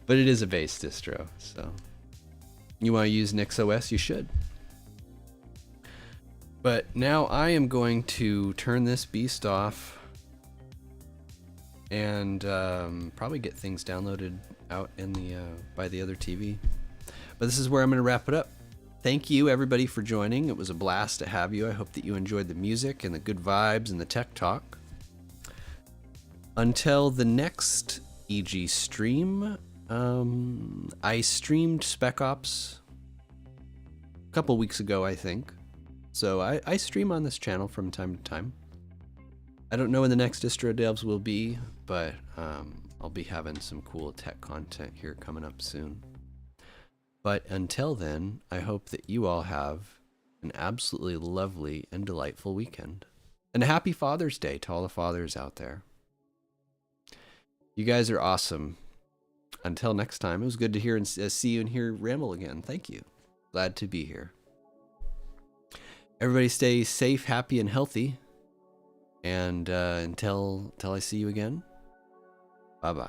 but it is a base distro. So you want to use NixOS, you should. But now I am going to turn this beast off and probably get things downloaded out in the by the other TV. But this is where I'm going to wrap it up. Thank you everybody for joining. It was a blast to have you. I hope that you enjoyed the music and the good vibes and the tech talk. Until the next EG stream, I streamed Spec Ops a couple weeks ago, I think. So I stream on this channel from time to time. I don't know when the next Distro Delves will be, but I'll be having some cool tech content here coming up soon. But until then, I hope that you all have an absolutely lovely and delightful weekend. And a happy Father's Day to all the fathers out there. You guys are awesome. Until next time, it was good to hear and see you and hear ramble again. Thank you. Glad to be here. Everybody stay safe, happy, and healthy. And until I see you again, bye-bye.